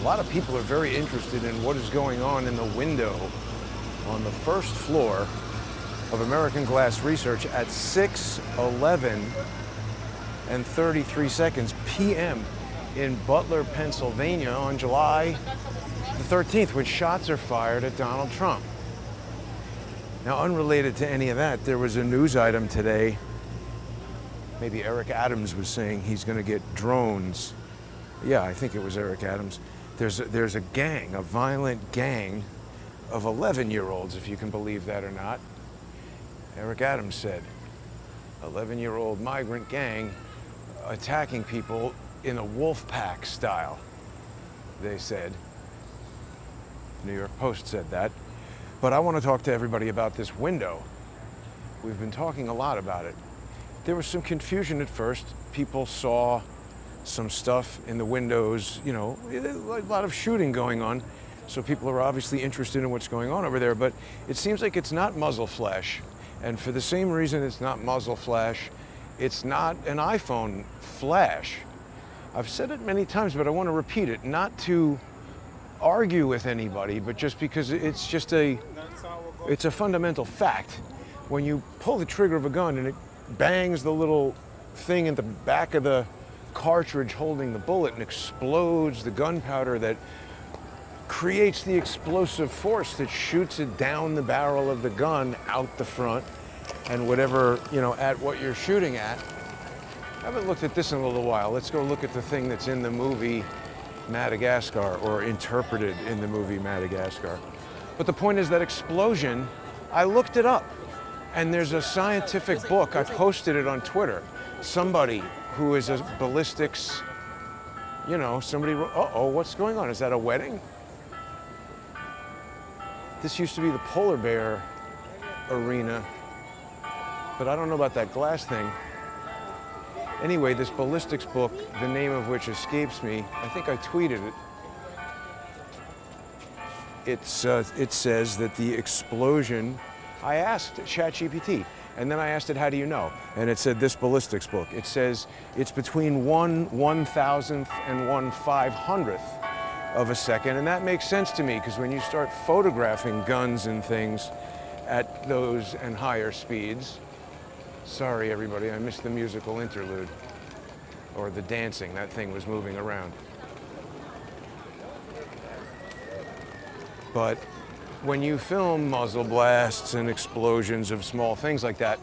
lot of people are very interested in what is going on in the window on the first floor of American Glass Reserach at 6:11 and 33 seconds p.m. in Butler, Pennsylvania on July the 13th, when shots are fired at Donald Trump. Now, unrelated to any of that, there was a news item today. Maybe Eric Adams was saying he's going to get drones. Yeah, I think it was Eric Adams. There's a gang, a violent gang of 11-year-olds, if you can believe that or not. Eric Adams said, 11-year-old migrant gang attacking people in a wolf pack style, they said. New York Post said that. But I want to talk to everybody about this window. We've been talking a lot about it. There was some confusion at first. People saw some stuff in the windows, you know, a lot of shooting going on. So people are obviously interested in what's going on over there, but it seems like it's not muzzle flash. And for the same reason it's not muzzle flash, it's not an iPhone flash. I've said it many times, but I want to repeat it, not to argue with anybody, but just because it's a fundamental fact. When you pull the trigger of a gun and it bangs the little thing in the back of the cartridge holding the bullet and explodes the gunpowder that creates the explosive force that shoots it down the barrel of the gun out the front and whatever, you know, at what you're shooting at. I haven't looked at this in a little while. Let's go look at the thing that's in the movie Madagascar, or interpreted in the movie Madagascar. But the point is that explosion, I looked it up, and there's a scientific book. I posted it on Twitter. Somebody who is a ballistics, you know, somebody, uh-oh, what's going on? Is that a wedding? This used to be the polar bear arena, but I don't know about that glass thing. Anyway, this ballistics book, the name of which escapes me, I think I tweeted it. It says that the explosion, I asked ChatGPT, and then I asked it, how do you know? And it said this ballistics book. It says it's between 1/1000th and 1/500th of a second, and that makes sense to me, because when you start photographing guns and things at those and higher speeds, sorry everybody, I missed the musical interlude, or the dancing, that thing was moving around. But when you film muzzle blasts and explosions of small things like that,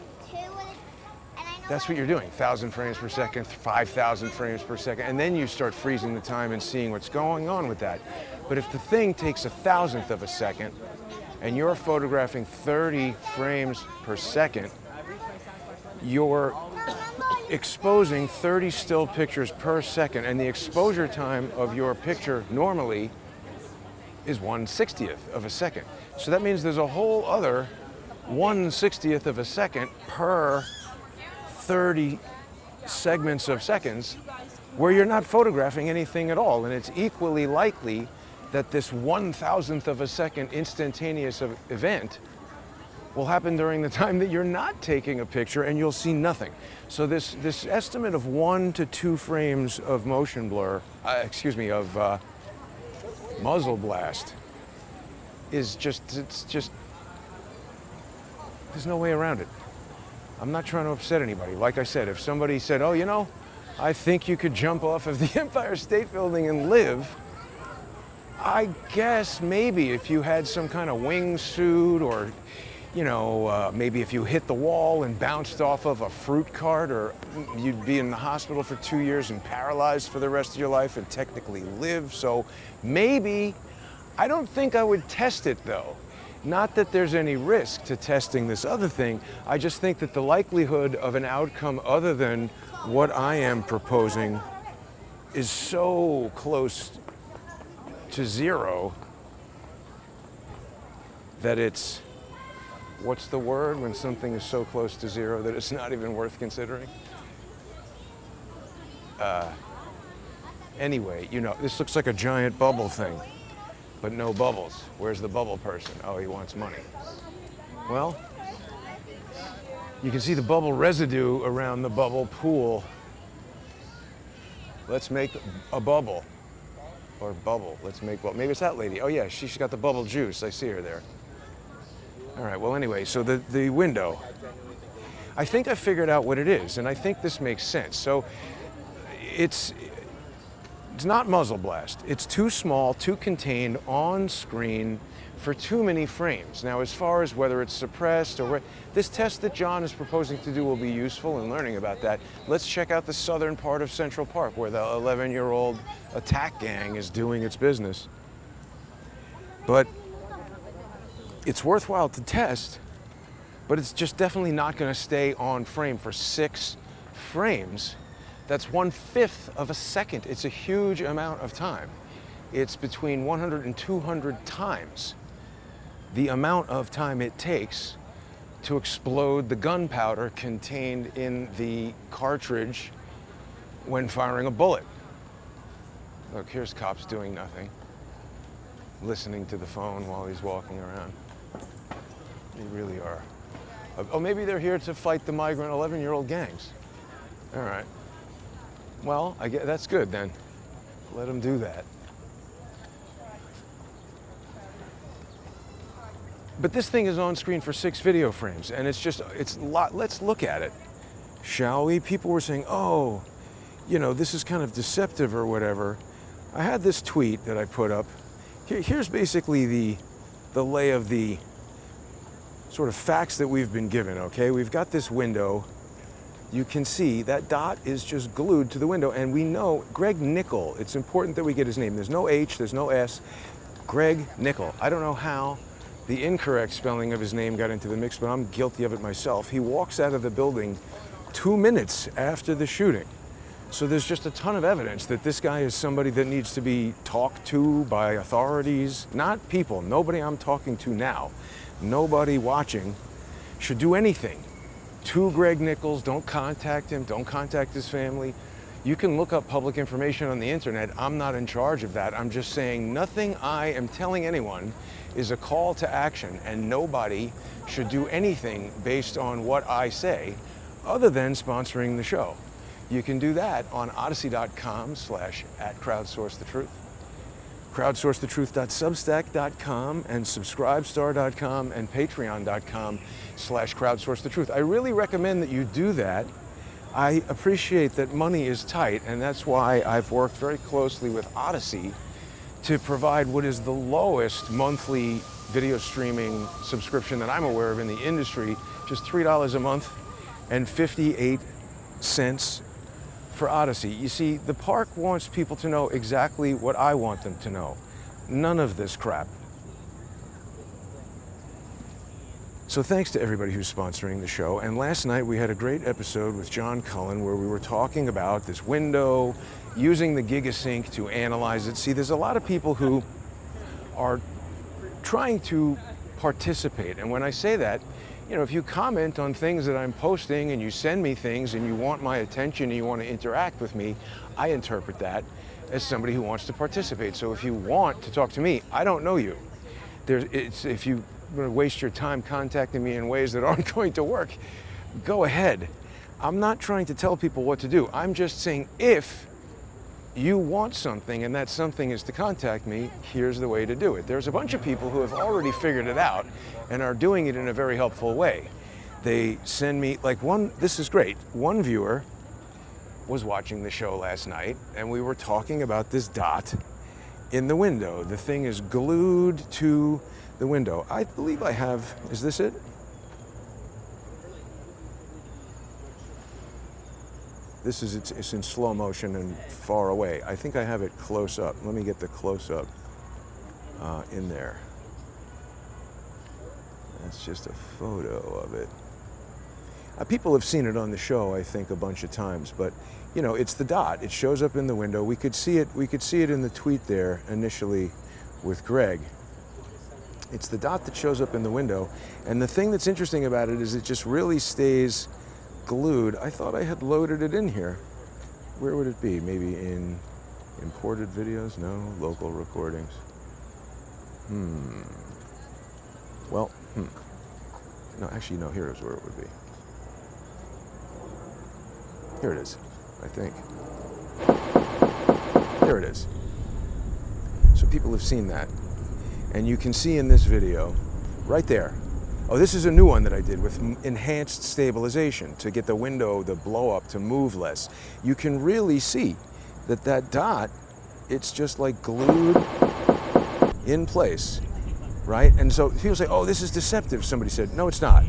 that's what you're doing, 1,000 frames per second, 5,000 frames per second, and then you start freezing the time and seeing what's going on with that. But if the thing takes 1,000th of a second, and you're photographing 30 frames per second, you're exposing 30 still pictures per second, and the exposure time of your picture normally is 1/60th of a second. So that means there's a whole other 1/60th of a second per 30 segments of seconds where you're not photographing anything at all. And it's equally likely that this 1,000th of a second instantaneous event will happen during the time that you're not taking a picture, and you'll see nothing. So this estimate of 1 to 2 frames of motion blur, of muzzle blast, is it's just, there's no way around it. I'm not trying to upset anybody. Like I said, if somebody said, oh, you know, I think you could jump off of the Empire State Building and live, I guess maybe if you had some kind of wingsuit, or you know, maybe if you hit the wall and bounced off of a fruit cart, or you'd be in the hospital for 2 years and paralyzed for the rest of your life and technically live. So maybe, I don't think I would test it though. Not that there's any risk to testing this other thing. I just think that the likelihood of an outcome other than what I am proposing is so close to zero that it's, what's the word when something is so close to zero that it's not even worth considering? Anyway, you know, this looks like a giant bubble thing, but no bubbles. Where's the bubble person? Oh, he wants money. Well, you can see the bubble residue around the bubble pool. Let's make a bubble. or bubble. Let's make, well, maybe it's that lady. Oh yeah, she's got the bubble juice. I see her there. All right, well anyway, so the window. I think I figured out what it is, and I think this makes sense. So it's not muzzle blast. It's too small, too contained on screen for too many frames. Now, as far as whether it's suppressed or this test that John is proposing to do will be useful in learning about that. Let's check out the southern part of Central Park where the 11-year-old attack gang is doing its business. But it's worthwhile to test, but it's just definitely not going to stay on frame for 6 frames. That's 1/5 of a second. It's a huge amount of time. It's between 100 and 200 times the amount of time it takes to explode the gunpowder contained in the cartridge when firing a bullet. Look, here's cops doing nothing, listening to the phone while he's walking around. They really are. Oh, maybe they're here to fight the migrant 11-year-old gangs. All right. Well, I guess that's good then. Let them do that. But this thing is on screen for 6 video frames, and it's a lot. Let's look at it, shall we? People were saying, oh, you know, this is kind of deceptive or whatever. I had this tweet that I put up. Here's basically the lay of the sort of facts that we've been given, okay? We've got this window. You can see that dot is just glued to the window, and we know Greg Nicol. It's important that we get his name. There's no H, there's no S. Greg Nicol. I don't know how the incorrect spelling of his name got into the mix, but I'm guilty of it myself. He walks out of the building 2 minutes after the shooting. So there's just a ton of evidence that this guy is somebody that needs to be talked to by authorities, not people. Nobody I'm talking to now, nobody watching should do anything to Greg Nichols. Don't contact him, don't contact his family. You can look up public information on the internet. I'm not in charge of that. I'm just saying nothing I am telling anyone is a call to action, and nobody should do anything based on what I say other than sponsoring the show. You can do that on odyssey.com/@crowdsourcethetruth, crowdsourcethetruth.substack.com, and subscribestar.com, and patreon.com/crowdsourcethetruth. I really recommend that you do that. I appreciate that money is tight, and that's why I've worked very closely with Odyssey to provide what is the lowest monthly video streaming subscription that I'm aware of in the industry, just $3 a month and 58 cents for Odyssey. You see, the park wants people to know exactly what I want them to know. None of this crap. So thanks to everybody who's sponsoring the show. And last night we had a great episode with John Cullen where we were talking about this window, using the GigaSync to analyze it. See, there's a lot of people who are trying to participate. And when I say that, you know, if you comment on things that I'm posting and you send me things and you want my attention and you want to interact with me, I interpret that as somebody who wants to participate. So if you want to talk to me, I don't know you. If you going to waste your time contacting me in ways that aren't going to work, go ahead. I'm not trying to tell people what to do. I'm just saying if you want something and that something is to contact me, here's the way to do it. There's a bunch of people who have already figured it out and are doing it in a very helpful way. They send me, like this is great. One viewer was watching the show last night and we were talking about this dot in the window. The thing is glued to the window. I believe I have, is this it? This is, it's in slow motion and far away. I think I have it close up. Let me get the close up in there. That's just a photo of it. People have seen it on the show, I think, a bunch of times, but you know, it's the dot. It shows up in the window. We could see it in the tweet there initially with Greg. It's the dot that shows up in the window. And the thing that's interesting about it is it just really stays glued. I thought I had loaded it in here. Where would it be? Maybe in imported videos? No, local recordings. Well, no, actually, no, here is where it would be. Here it is, I think. Here it is. So people have seen that. And you can see in this video, right there. Oh, this is a new one that I did with enhanced stabilization to get the window, the blow up, to move less. You can really see that that dot, it's just like glued in place, right? And so people say, oh, this is deceptive. Somebody said, no, it's not.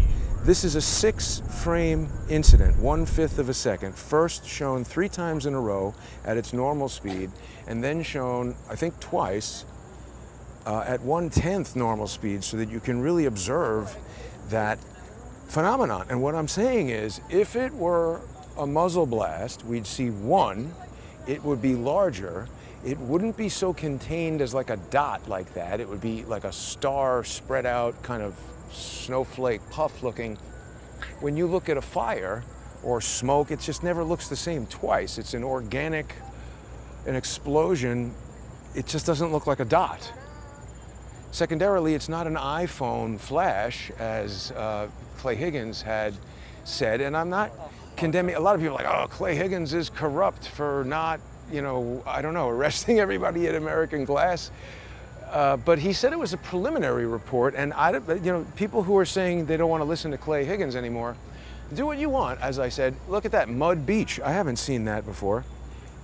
This is a 6-frame incident, 1/5 of a second, first shown 3 times in a row at its normal speed, and then shown, I think, twice at 1/10 normal speed, so that you can really observe that phenomenon. And what I'm saying is, if it were a muzzle blast, we'd see one, it would be larger, it wouldn't be so contained as like a dot like that, it would be like a star spread out, kind of snowflake puff looking. When you look at a fire or smoke, it just never looks the same twice. It's an explosion, it just doesn't look like a dot. Secondarily, it's not an iPhone flash, as Klay Higgins had said, and I'm not condemning. A lot of people are like, oh, Klay Higgins is corrupt for not, I don't know, arresting everybody at American Glass. But he said it was a preliminary report, and people who are saying they don't want to listen to Klay Higgins anymore, do what you want. As I said, look at that mud beach. I haven't seen that before.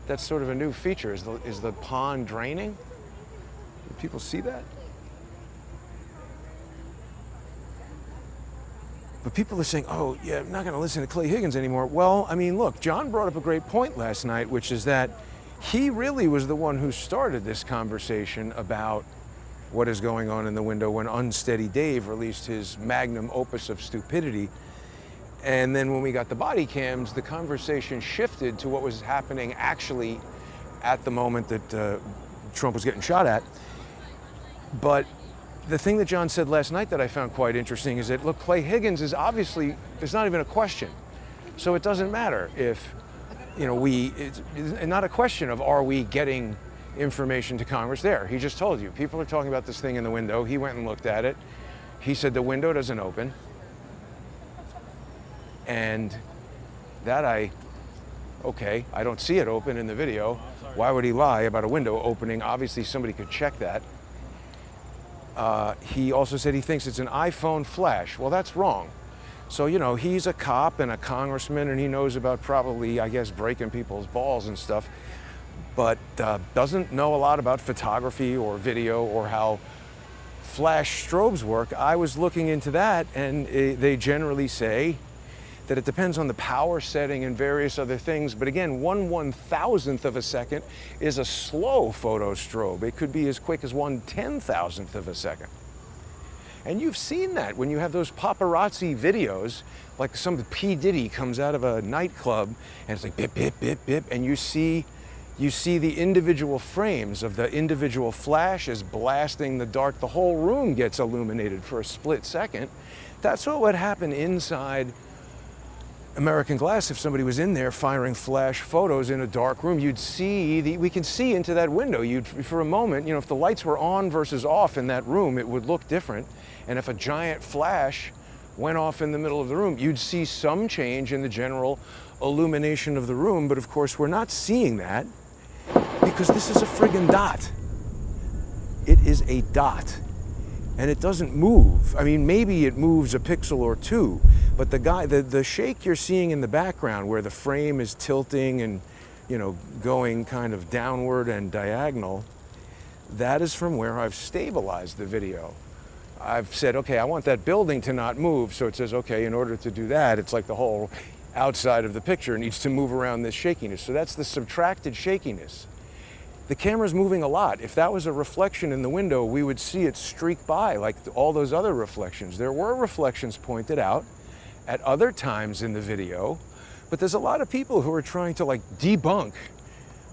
That's sort of a new feature. Is the pond draining? Do people see that? But people are saying, oh, yeah, I'm not going to listen to Klay Higgins anymore. Well, I mean, look, John brought up a great point last night, which is that he really was the one who started this conversation about what is going on in the window when Unsteady Dave released his magnum opus of stupidity. And then when we got the body cams, the conversation shifted to what was happening actually at the moment that Trump was getting shot at. But the thing that John said last night that I found quite interesting is that, look, Klay Higgins is obviously, there's not even a question. So it doesn't matter if, it's not a question of are we getting information to Congress there. He just told you, people are talking about this thing in the window. He went and looked at it. He said the window doesn't open. And that I don't see it open in the video. Why would he lie about a window opening? Obviously somebody could check that. He also said he thinks it's an iPhone flash. Well, that's wrong. So, he's a cop and a congressman, and he knows about probably, I guess, breaking people's balls and stuff, but doesn't know a lot about photography or video or how flash strobes work. I was looking into that, and they generally say that it depends on the power setting and various other things. But again, 1/1000th of a second is a slow photo strobe. It could be as quick as 1/10,000th of a second. And you've seen that when you have those paparazzi videos, like some P. Diddy comes out of a nightclub and it's like bip, bip, bip, bip, and you see the individual frames of the individual flashes blasting the dark. The whole room gets illuminated for a split second. That's what would happen inside American Glass if somebody was in there firing flash photos in a dark room. You'd see, we can see into that window. For a moment, if the lights were on versus off in that room, it would look different. And if a giant flash went off in the middle of the room, you'd see some change in the general illumination of the room. But of course, we're not seeing that because this is a friggin' dot. It is a dot. And it doesn't move. I mean, maybe it moves a pixel or two, but the shake you're seeing in the background where the frame is tilting and, going kind of downward and diagonal, that is from where I've stabilized the video. I've said, okay, I want that building to not move. So it says, okay, in order to do that, it's like the whole outside of the picture needs to move around this shakiness. So that's the subtracted shakiness. The camera's moving a lot. If that was a reflection in the window, we would see it streak by like all those other reflections. There were reflections pointed out at other times in the video, but there's a lot of people who are trying to debunk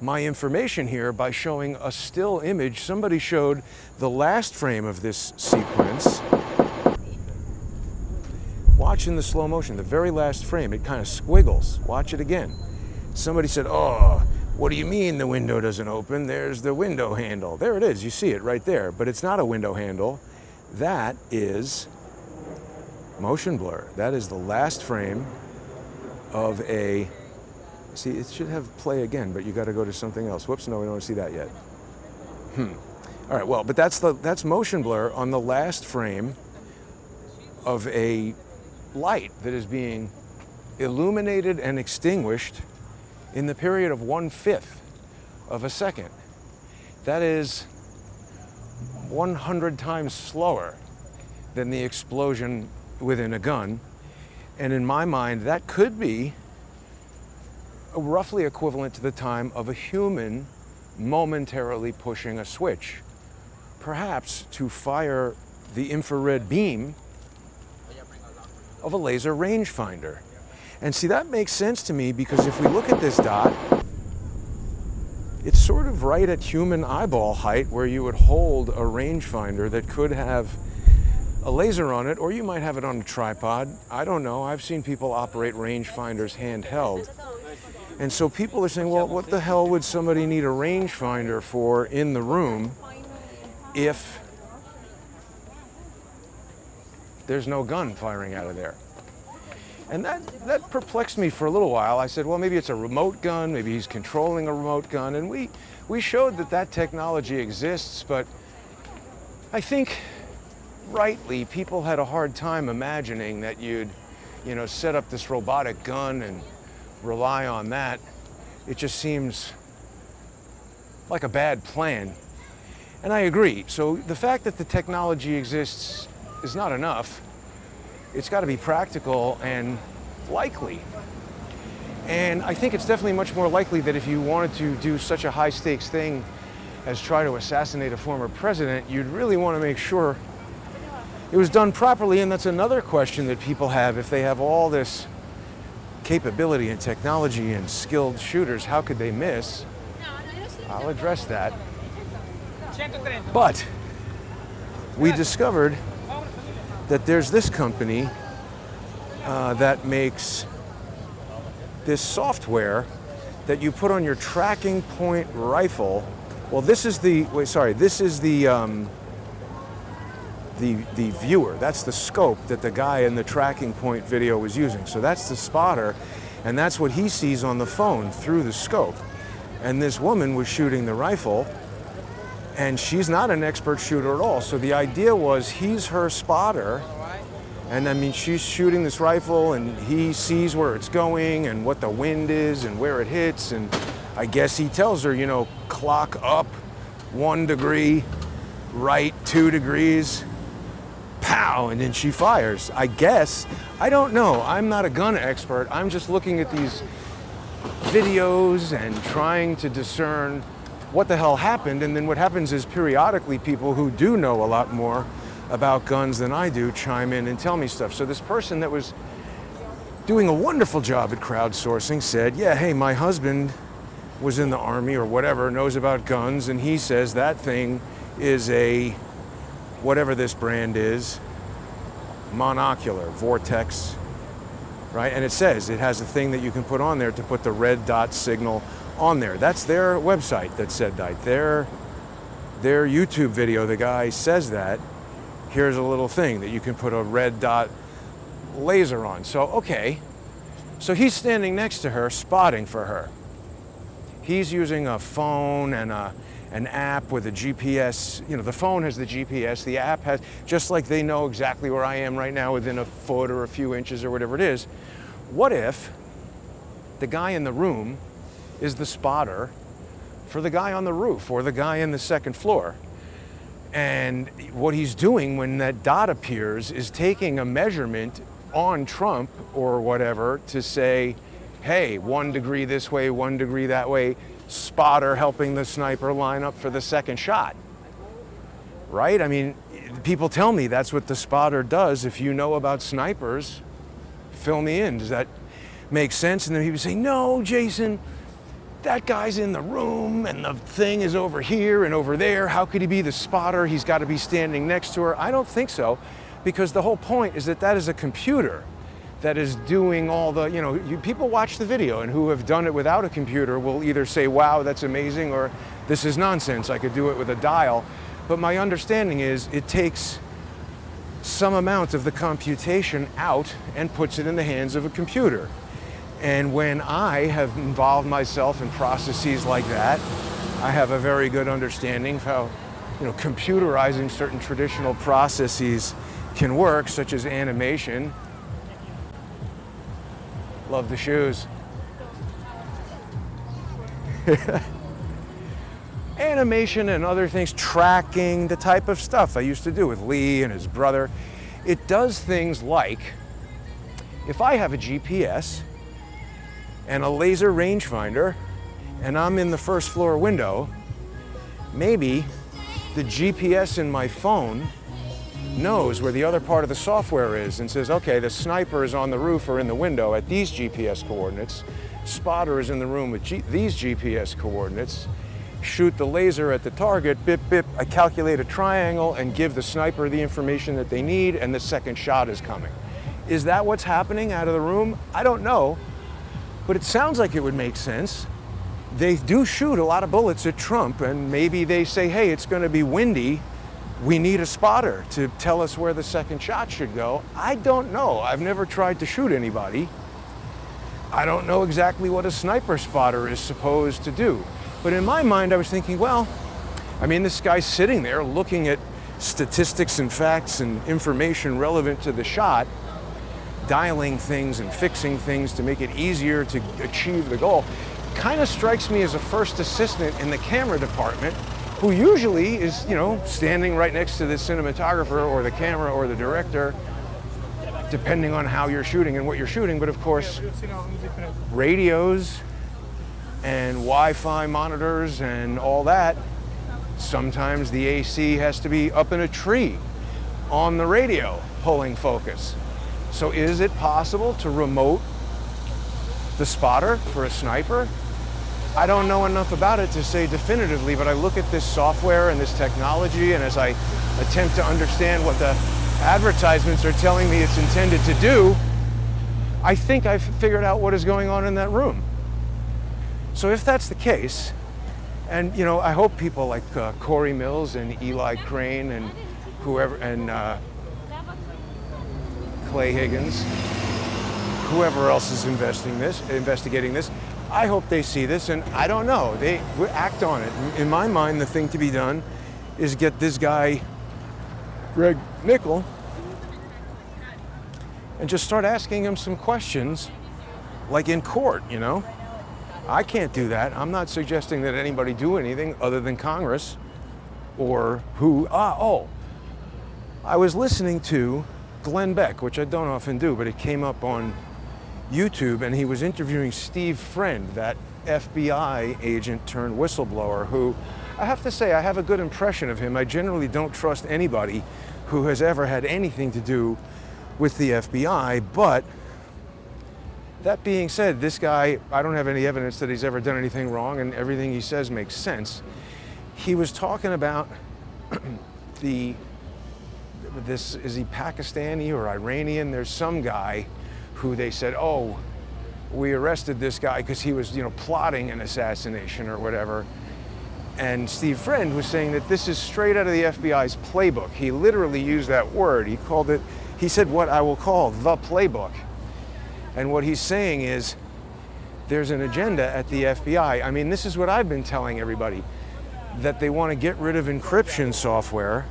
my information here by showing a still image. Somebody showed the last frame of this sequence. Watch in the slow motion, the very last frame, it kind of squiggles. Watch it again. Somebody said, oh, what do you mean the window doesn't open? There's the window handle. There it is, you see it right there, but it's not a window handle. That is motion blur. That is the last frame of a, see, it should have play again, but you gotta go to something else. Whoops, no, we don't see that yet. All right, well, but that's motion blur on the last frame of a light that is being illuminated and extinguished in the period of 1/5 of a second. That is 100 times slower than the explosion within a gun. And in my mind, that could be roughly equivalent to the time of a human momentarily pushing a switch, perhaps to fire the infrared beam of a laser rangefinder. And see, that makes sense to me because if we look at this dot, it's sort of right at human eyeball height where you would hold a rangefinder that could have a laser on it, or you might have it on a tripod. I don't know. I've seen people operate rangefinders handheld. And so people are saying, well, what the hell would somebody need a rangefinder for in the room if there's no gun firing out of there? And that perplexed me for a little while. I said, well, maybe it's a remote gun, maybe he's controlling a remote gun. And we showed that technology exists, but I think rightly people had a hard time imagining that you'd, set up this robotic gun and rely on that. It just seems like a bad plan. And I agree. So the fact that the technology exists is not enough. It's got to be practical and likely. And I think it's definitely much more likely that if you wanted to do such a high stakes thing as try to assassinate a former president, you'd really want to make sure it was done properly. And that's another question that people have. If they have all this capability and technology and skilled shooters, how could they miss? I'll address that. But we discovered that there's this company that makes this software that you put on your tracking point rifle. Well, this is the viewer. That's the scope that the guy in the tracking point video was using. So that's the spotter, and that's what he sees on the phone through the scope. And this woman was shooting the rifle, and she's not an expert shooter at all. So the idea was he's her spotter, and I mean, she's shooting this rifle, and he sees where it's going and what the wind is and where it hits, and I guess he tells her, clock up 1 degree, right 2 degrees, pow, and then she fires. I guess. I don't know. I'm not a gun expert. I'm just looking at these videos and trying to discern what the hell happened. And then what happens is periodically people who do know a lot more about guns than I do chime in and tell me stuff. So this person that was doing a wonderful job at crowdsourcing said, yeah, hey, my husband was in the Army or whatever, knows about guns, and he says that thing is a whatever this brand is, monocular, Vortex, right? And it says it has a thing that you can put on there to put the red dot signal on there. That's their website that said that. Their YouTube video, the guy says that. Here's a little thing that you can put a red dot laser on. So, okay. So he's standing next to her, spotting for her. He's using a phone and an app with a GPS. The phone has the GPS. The app has, just like they know exactly where I am right now within a foot or a few inches or whatever it is. What if the guy in the room is the spotter for the guy on the roof or the guy in the second floor? And what he's doing when that dot appears is taking a measurement on Trump or whatever to say, hey, 1 degree this way, 1 degree that way, spotter helping the sniper line up for the second shot, right? I mean, people tell me that's what the spotter does. If you know about snipers, fill me in. Does that make sense? And then people say, no, Jason, that guy's in the room and the thing is over here and over there. How could he be the spotter? He's got to be standing next to her. I don't think so, because the whole point is that is a computer that is doing all the, people watch the video and who have done it without a computer will either say, wow, that's amazing, or this is nonsense, I could do it with a dial. But my understanding is it takes some amount of the computation out and puts it in the hands of a computer. And when I have involved myself in processes like that, I have a very good understanding of how computerizing certain traditional processes can work, such as animation. Love the shoes. Animation and other things, tracking, the type of stuff I used to do with Lee and his brother. It does things like, if I have a GPS and a laser rangefinder and I'm in the first floor window, maybe the GPS in my phone knows where the other part of the software is and says, okay, the sniper is on the roof or in the window at these GPS coordinates, spotter is in the room with these GPS coordinates, shoot the laser at the target, bip, bip, I calculate a triangle and give the sniper the information that they need, and the second shot is coming. Is that what's happening out of the room? I don't know, but it sounds like it would make sense. They do shoot a lot of bullets at Trump, and maybe they say, hey, it's going to be windy. We need a spotter to tell us where the second shot should go. I don't know. I've never tried to shoot anybody. I don't know exactly what a sniper spotter is supposed to do. But in my mind, I was thinking, well, I mean, this guy's sitting there looking at statistics and facts and information relevant to the shot, dialing things and fixing things to make it easier to achieve the goal. Kind of strikes me as a first assistant in the camera department, who usually is, standing right next to the cinematographer or the camera or the director, depending on how you're shooting and what you're shooting. But of course, radios and Wi-Fi monitors and all that, sometimes the AC has to be up in a tree on the radio pulling focus. So is it possible to remote the spotter for a sniper? I don't know enough about it to say definitively, but I look at this software and this technology, and as I attempt to understand what the advertisements are telling me it's intended to do, I think I've figured out what is going on in that room. So if that's the case, and I hope people like Corey Mills and Eli Crane and whoever, and Klay Higgins, whoever else is investigating this, I hope they see this, and I don't know, they act on it. In my mind, the thing to be done is get this guy, Nicol, and just start asking him some questions, like in court, I can't do that. I'm not suggesting that anybody do anything other than Congress, or who, I was listening to Glenn Beck, which I don't often do, but it came up on YouTube, and he was interviewing Steve Friend, that FBI agent turned whistleblower, who I have to say I have a good impression of him. I generally don't trust anybody who has ever had anything to do with the FBI, but that being said, this guy, I don't have any evidence that he's ever done anything wrong, and everything he says makes sense. He was talking about is he Pakistani or Iranian? There's some guy who they said, oh, we arrested this guy because he was, plotting an assassination or whatever. And Steve Friend was saying that this is straight out of the FBI's playbook. He literally used that word. He said what I will call the playbook. And what he's saying is there's an agenda at the FBI. I mean, this is what I've been telling everybody, that they want to get rid of encryption software,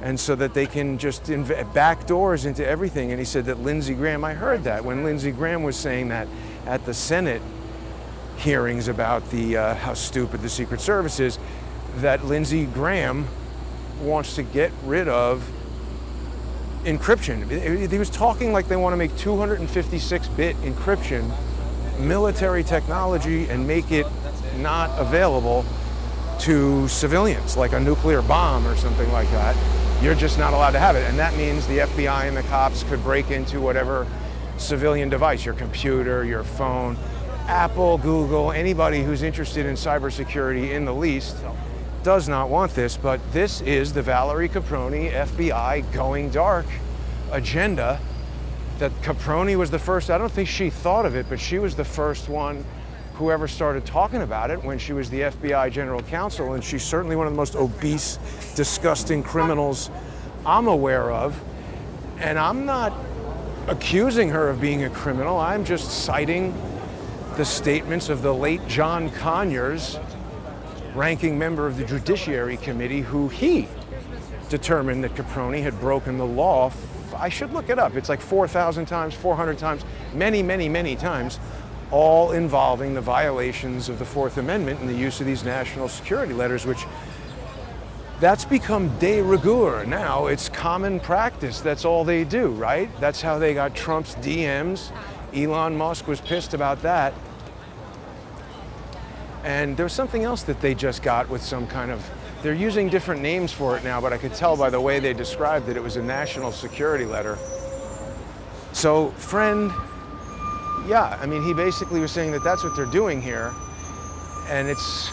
and so that they can just back doors into everything. And he said that Lindsey Graham, I heard that when Lindsey Graham was saying that at the Senate hearings about how stupid the Secret Service is, that Lindsey Graham wants to get rid of encryption. He was talking like they want to make 256-bit encryption military technology and make it not available to civilians, like a nuclear bomb or something like that. You're just not allowed to have it. And that means the FBI and the cops could break into whatever civilian device, your computer, your phone, Apple, Google, anybody who's interested in cybersecurity in the least does not want this, but this is the Valerie Caproni FBI going dark agenda. That Caproni was the first, I don't think she thought of it, but she was the first one who ever started talking about it when she was the FBI general counsel, and she's certainly one of the most obese, disgusting criminals I'm aware of. And I'm not accusing her of being a criminal, I'm just citing the statements of the late John Conyers, ranking member of the Judiciary Committee, who he determined that Caproni had broken the law. I should look it up. It's like 4,000 times, 400 times, many, many, many times, all involving the violations of the Fourth Amendment and the use of these national security letters, which that's become de rigueur now. It's common practice. That's all they do, right? That's how they got Trump's DMs. Elon Musk was pissed about that. And there was something else that they just got with some kind of, they're using different names for it now, but I could tell by the way they described it, it was a national security letter. So, friend, yeah, I mean, he basically was saying that that's what they're doing here. And that's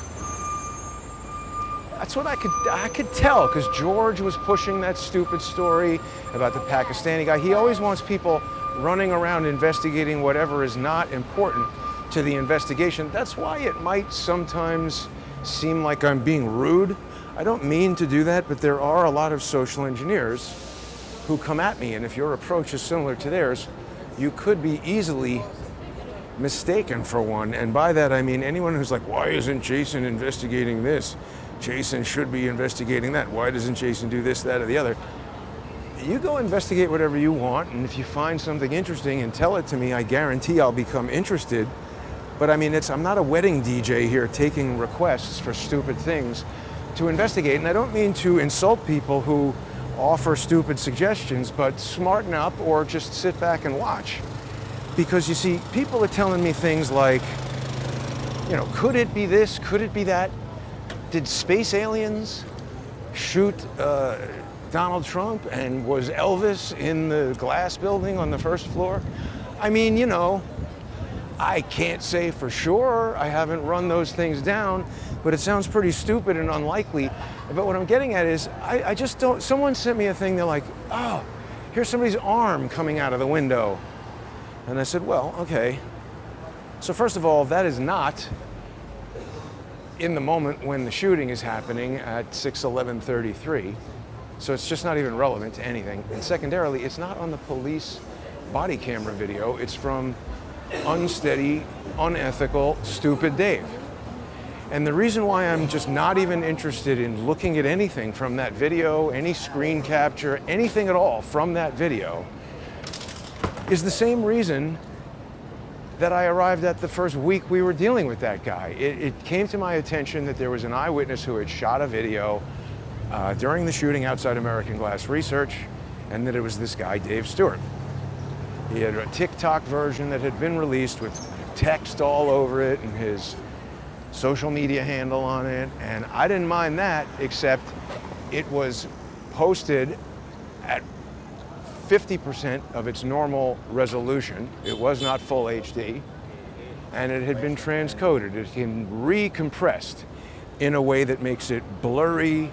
what I could tell, because George was pushing that stupid story about the Pakistani guy. He always wants people running around investigating whatever is not important to the investigation. That's why it might sometimes seem like I'm being rude. I don't mean to do that, but there are a lot of social engineers who come at me, and if your approach is similar to theirs, you could be easily mistaken for one. And by that I mean anyone who's like, why isn't Jason investigating this? Jason should be investigating that. Why doesn't Jason do this, that, or the other? You go investigate whatever you want, and if you find something interesting and tell it to me, I guarantee I'll become interested. But I mean, I'm not a wedding DJ here taking requests for stupid things to investigate. And I don't mean to insult people who offer stupid suggestions, but smarten up or just sit back and watch. Because you see, people are telling me things like, you know, could it be this? Could it be that? Did space aliens shoot Donald Trump, and was Elvis in the glass building on the first floor? I mean, you know, I can't say for sure. I haven't run those things down, but it sounds pretty stupid and unlikely. But what I'm getting at is, I just don't, someone sent me a thing, they're like, oh, here's somebody's arm coming out of the window. And I said, well, okay. So first of all, that is not in the moment when the shooting is happening at 6/11/33. So it's just not even relevant to anything. And secondarily, it's not on the police body camera video. It's from unsteady, unethical, stupid Dave. And the reason why I'm just not even interested in looking at anything from that video, any screen capture, anything at all from that video, is the same reason that I arrived at the first week we were dealing with that guy. It came to my attention that there was an eyewitness who had shot a video during the shooting outside American Glass Reserach, and that it was this guy, Dave Stewart. He had a TikTok version that had been released with text all over it and his social media handle on it, and I didn't mind that, except it was posted at 50% of its normal resolution. It was not full HD, and it had been transcoded. It had been recompressed in a way that makes it blurry,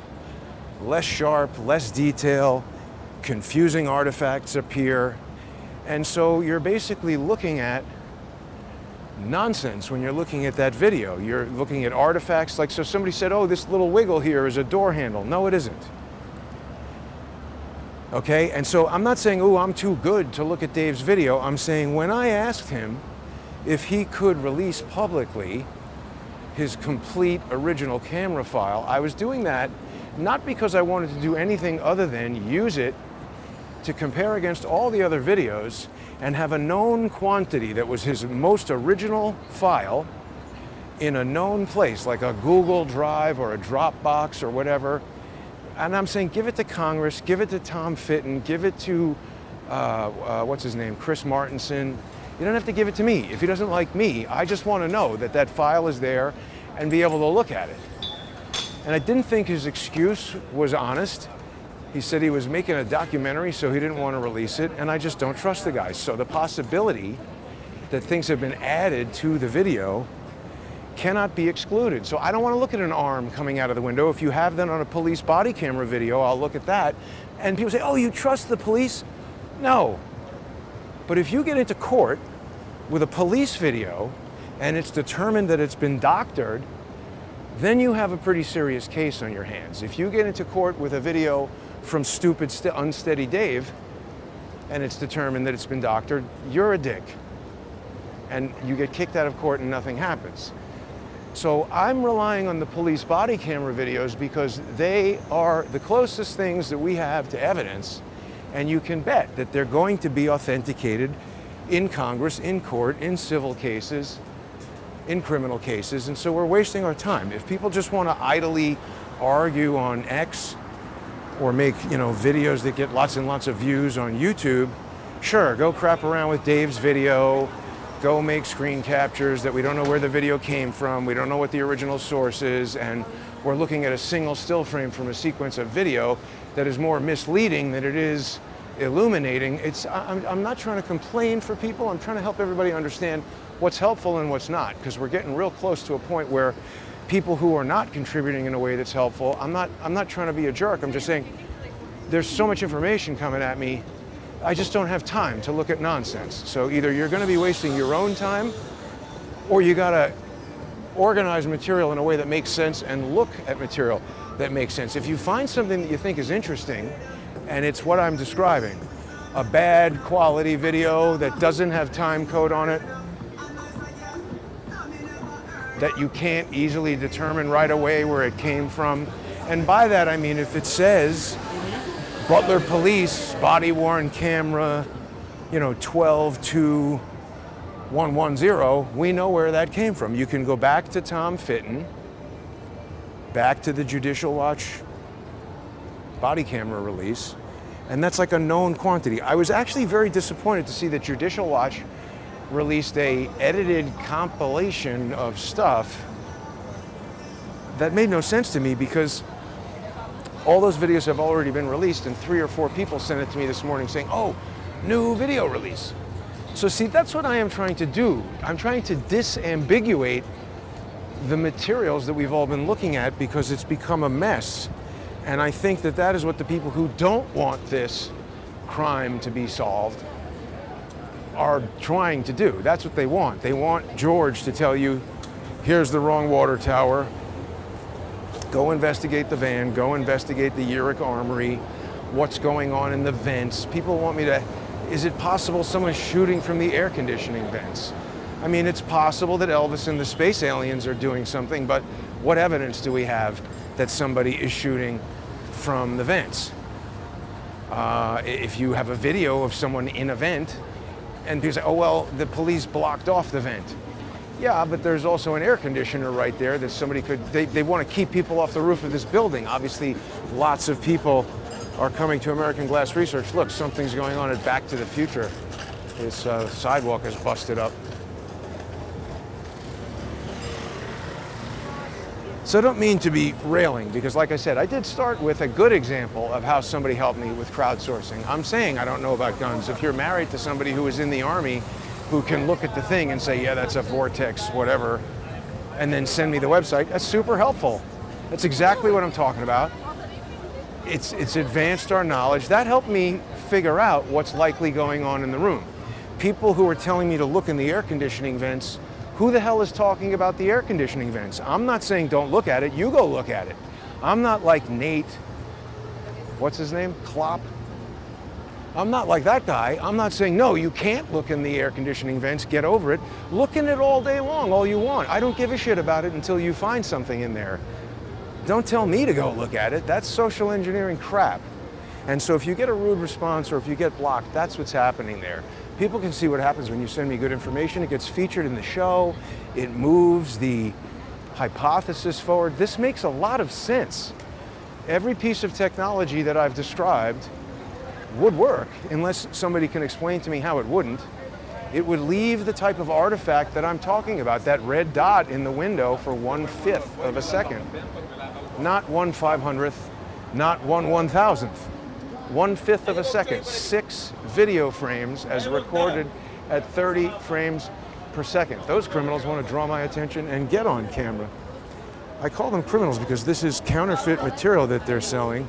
less sharp, less detail, confusing artifacts appear. And so you're basically looking at nonsense when you're looking at that video. You're looking at artifacts like, so somebody said, oh, this little wiggle here is a door handle. No, it isn't. Okay, and so I'm not saying, oh, I'm too good to look at Dave's video. I'm saying when I asked him if he could release publicly his complete original camera file, I was doing that not because I wanted to do anything other than use it to compare against all the other videos and have a known quantity that was his most original file in a known place, like a Google Drive or a Dropbox or whatever. And I'm saying, give it to Congress, give it to Tom Fitton, give it to, what's his name, Chris Martenson. You don't have to give it to me. If he doesn't like me, I just want to know that that file is there and be able to look at it. And I didn't think his excuse was honest. He said he was making a documentary, so he didn't want to release it, and I just don't trust the guy. So the possibility that things have been added to the video cannot be excluded. So I don't want to look at an arm coming out of the window. If you have that on a police body camera video, I'll look at that. And people say, oh, you trust the police? No. But if you get into court with a police video and it's determined that it's been doctored, then you have a pretty serious case on your hands. If you get into court with a video from stupid, unsteady Dave and it's determined that it's been doctored, you're a dick. And you get kicked out of court and nothing happens. So I'm relying on the police body camera videos because they are the closest things that we have to evidence, and you can bet that they're going to be authenticated in Congress, in court, in civil cases, in criminal cases, and so we're wasting our time. If people just want to idly argue on X or make, videos that get lots and lots of views on YouTube, sure, go crap around with Dave's video, go make screen captures that we don't know where the video came from, we don't know what the original source is, and we're looking at a single still frame from a sequence of video that is more misleading than it is illuminating. I'm not trying to complain for people, I'm trying to help everybody understand what's helpful and what's not, because we're getting real close to a point where people who are not contributing in a way that's helpful, I'm not trying to be a jerk, I'm just saying there's so much information coming at me, I just don't have time to look at nonsense. So either you're going to be wasting your own time, or you got to organize material in a way that makes sense and look at material that makes sense. If you find something that you think is interesting, and it's what I'm describing, a bad quality video that doesn't have time code on it, that you can't easily determine right away where it came from, and by that I mean if it says Butler Police, body-worn camera, 12-2-110, we know where that came from. You can go back to Tom Fitton, back to the Judicial Watch body camera release, and that's like a known quantity. I was actually very disappointed to see that Judicial Watch released a edited compilation of stuff that made no sense to me, because all those videos have already been released, and 3 or 4 people sent it to me this morning saying, oh, new video release. So see, that's what I am trying to do. I'm trying to disambiguate the materials that we've all been looking at, because it's become a mess. And I think that that is what the people who don't want this crime to be solved are trying to do. That's what they want. They want George to tell you, here's the wrong water tower, go investigate the van, go investigate the Uric Armory, what's going on in the vents. People want me to, is it possible someone's shooting from the air conditioning vents? I mean, it's possible that Elvis and the space aliens are doing something, but what evidence do we have that somebody is shooting from the vents? If you have a video of someone in a vent, and people say, oh, well, the police blocked off the vent. Yeah, but there's also an air conditioner right there that somebody could, they want to keep people off the roof of this building. Obviously, lots of people are coming to American Glass Reserach. Look, something's going on at Back to the Future. This sidewalk is busted up. So I don't mean to be railing, because like I said, I did start with a good example of how somebody helped me with crowdsourcing. I'm saying I don't know about guns. If you're married to somebody who is in the Army, who can look at the thing and say, yeah, that's a Vortex, whatever, and then send me the website, that's super helpful. That's exactly what I'm talking about. It's advanced our knowledge. That helped me figure out what's likely going on in the room. People who are telling me to look in the air conditioning vents, who the hell is talking about the air conditioning vents? I'm not saying don't look at it, you go look at it. I'm not like Nate, what's his name, Klopp? I'm not like that guy. I'm not saying, no, you can't look in the air conditioning vents, get over it. Look in it all day long, all you want. I don't give a shit about it until you find something in there. Don't tell me to go look at it. That's social engineering crap. And so if you get a rude response or if you get blocked, that's what's happening there. People can see what happens when you send me good information. It gets featured in the show. It moves the hypothesis forward. This makes a lot of sense. Every piece of technology that I've described would work unless somebody can explain to me how it wouldn't. It would leave the type of artifact that I'm talking about, that red dot in the window, for 1/5 of a second. Not 1/500th, not 1/1000th. 1/5 of a second. 6 video frames as recorded at 30 frames per second. Those criminals want to draw my attention and get on camera. I call them criminals because this is counterfeit material that they're selling,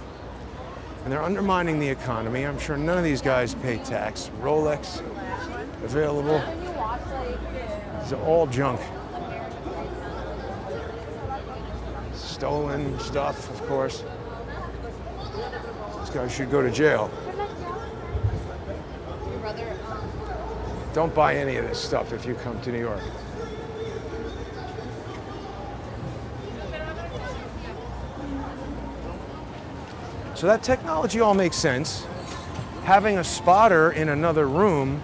and they're undermining the economy. I'm sure none of these guys pay tax. Rolex available. These are all junk. Stolen stuff, of course. This guy should go to jail. Don't buy any of this stuff if you come to New York. So that technology all makes sense. Having a spotter in another room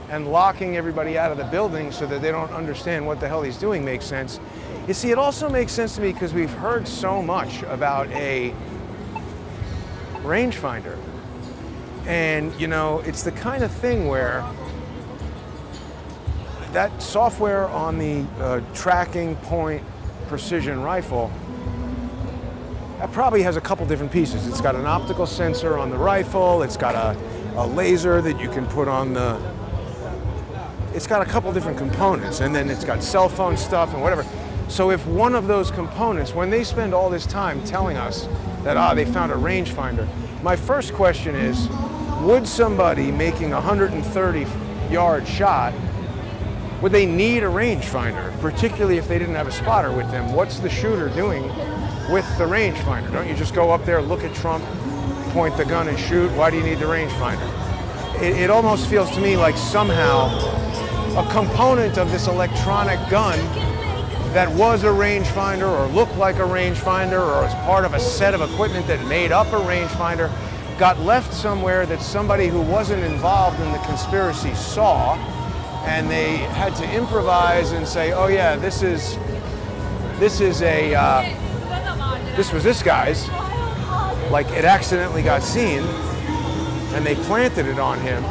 and locking everybody out of the building so that they don't understand what the hell he's doing makes sense. You see, it also makes sense to me because we've heard so much about a rangefinder. And, you know, it's the kind of thing where that software on the tracking point precision rifle, that probably has a couple different pieces. It's got an optical sensor on the rifle, it's got a laser that you can put on the, it's got a couple different components, and then it's got cell phone stuff and whatever. So if one of those components, when they spend all this time telling us that, they found a rangefinder, my first question is, would somebody making a 130-yard shot, would they need a rangefinder, particularly if they didn't have a spotter with them? What's the shooter doing with the rangefinder? Don't you just go up there, look at Trump, point the gun and shoot? Why do you need the rangefinder? It almost feels to me like somehow a component of this electronic gun that was a rangefinder or looked like a rangefinder or was part of a set of equipment that made up a rangefinder got left somewhere that somebody who wasn't involved in the conspiracy saw, and they had to improvise and say, oh yeah, this was this guy's, like it accidentally got seen and they planted it on him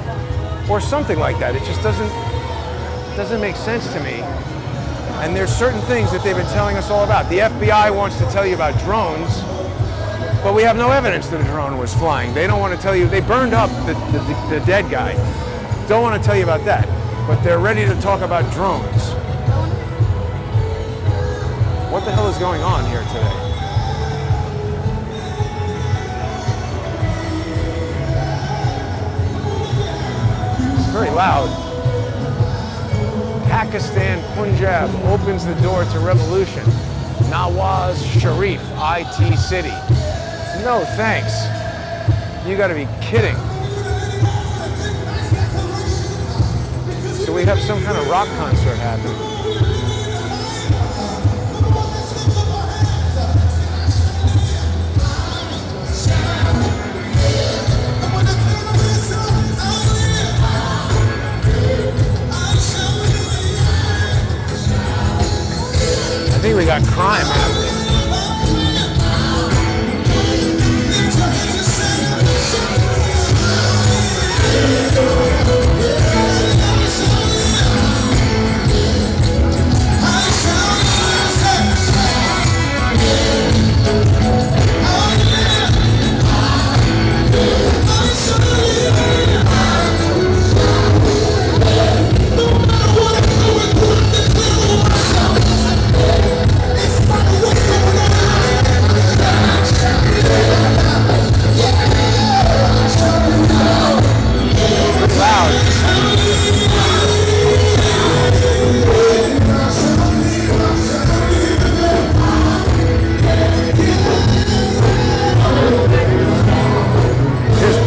or something like that. It just doesn't make sense to me. And there's certain things that they've been telling us all about. The FBI wants to tell you about drones, but we have no evidence that a drone was flying. They don't want to tell you, they burned up the dead guy. Don't want to tell you about that, but they're ready to talk about drones. What the hell is going on here today? It's very loud. Pakistan, Punjab opens the door to revolution. Nawaz Sharif, IT City. No thanks. You gotta be kidding. So we have some kind of rock concert happening. I think we got crime happening.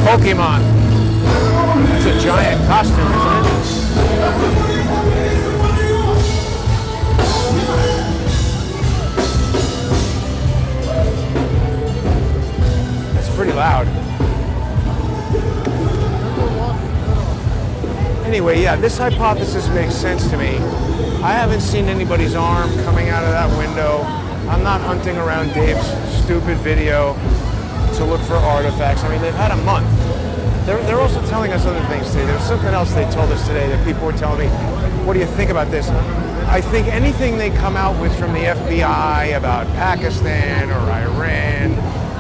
Pokemon. It's a giant costume, isn't it? It's pretty loud. Anyway, yeah, this hypothesis makes sense to me. I haven't seen anybody's arm coming out of that window. I'm not hunting around Dave's stupid video to look for artifacts. I mean, they've had a month. They're also telling us other things today. There was something else they told us today that people were telling me, what do you think about this? I think anything they come out with from the FBI about Pakistan or Iran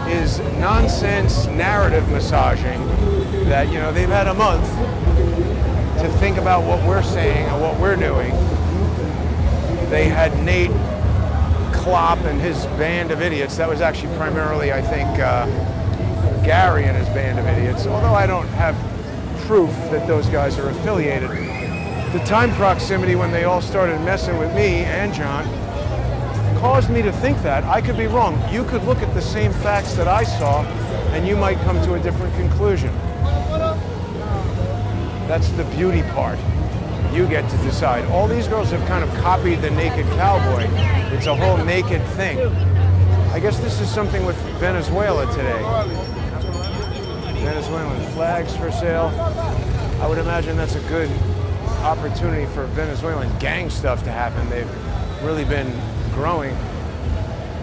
is nonsense narrative massaging that, you know, they've had a month to think about what we're saying and what we're doing. They had Nate Klopp and his band of idiots. That was actually primarily, I think, Gary and his band of idiots, although I don't have proof that those guys are affiliated. The time proximity when they all started messing with me and John caused me to think that. I could be wrong. You could look at the same facts that I saw and you might come to a different conclusion. That's the beauty part. You get to decide. All these girls have kind of copied the naked cowboy. It's a whole naked thing. I guess this is something with Venezuela today. Venezuelan flags for sale. I would imagine that's a good opportunity for Venezuelan gang stuff to happen. They've really been growing.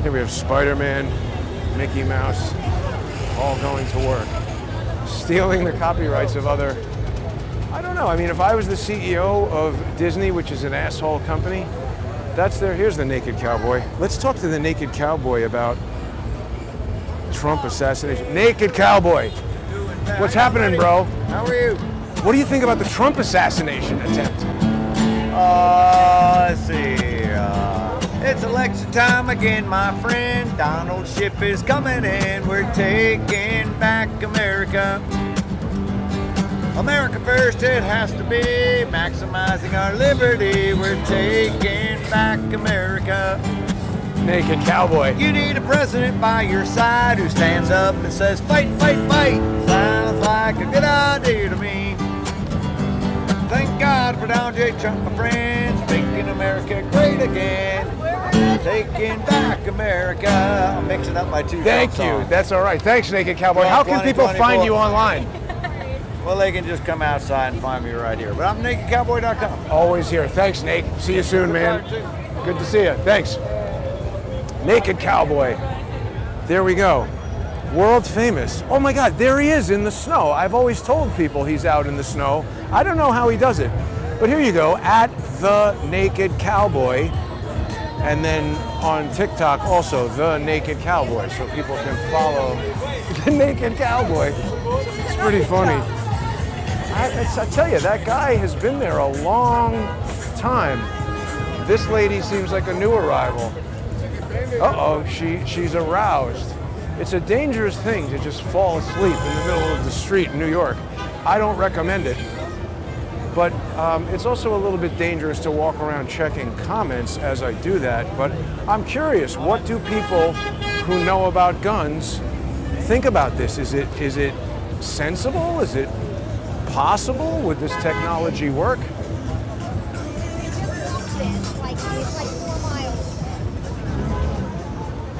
Here we have Spider-Man, Mickey Mouse, all going to work. Stealing the copyrights of other, I don't know. I mean, if I was the CEO of Disney, which is an asshole company, that's their, here's the naked cowboy. Let's talk to the naked cowboy about Trump assassination. Naked cowboy, what's happening, bro? How are you? What do you think about the Trump assassination attempt? Let's see. It's election time again, my friend. Donald's ship is coming in. We're taking back America. America first, it has to be. Maximizing our liberty. We're taking back America. Naked cowboy. You need a president by your side who stands up and says, fight, fight, fight. Sounds like a good idea to me. Thank God for Donald J. Trump, my friends, making America great again. Taking back America. I'm mixing up my two. Thank you. That's all right. Thanks, Naked Cowboy. How can people find you online? Well, they can just come outside and find me right here. But I'm nakedcowboy.com. Always here. Thanks, Nate. See you soon, man. Good to see you. Thanks. Naked Cowboy. There we go. World famous. Oh my God, there he is in the snow. I've always told people he's out in the snow. I don't know how he does it. But here you go, at the Naked Cowboy. And then on TikTok also, the Naked Cowboy, so people can follow the Naked Cowboy. It's pretty funny. I tell you, that guy has been there a long time. This lady seems like a new arrival. Uh-oh, she's aroused. It's a dangerous thing to just fall asleep in the middle of the street in New York. I don't recommend it. But it's also a little bit dangerous to walk around checking comments as I do that. But I'm curious, what do people who know about guns think about this? Is it sensible? Is it possible? Would this technology work?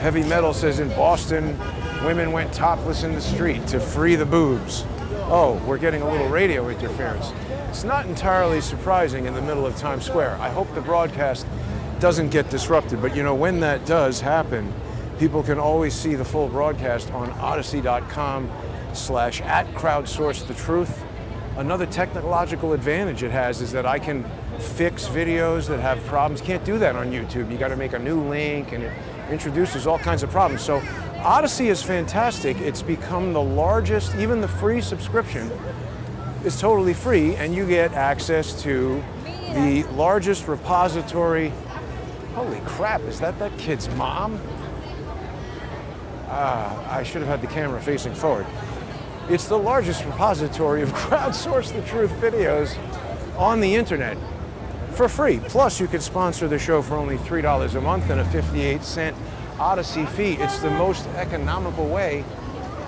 Heavy Metal says in Boston, women went topless in the street to free the boobs. Oh, we're getting a little radio interference. It's not entirely surprising in the middle of Times Square. I hope the broadcast doesn't get disrupted, but you know, when that does happen, people can always see the full broadcast on odyssey.com/@crowdsourcethetruth. Another technological advantage it has is that I can fix videos that have problems. Can't do that on YouTube. You got to make a new link, and it introduces all kinds of problems. So Odyssey is fantastic. It's become the largest, even the free subscription is totally free, and you get access to the largest repository. Holy crap, is that kid's mom? I should have had the camera facing forward. It's the largest repository of crowdsource the truth videos on the internet for free. Plus, you could sponsor the show for only $3 a month and a 58-cent Odyssey fee. It's the most economical way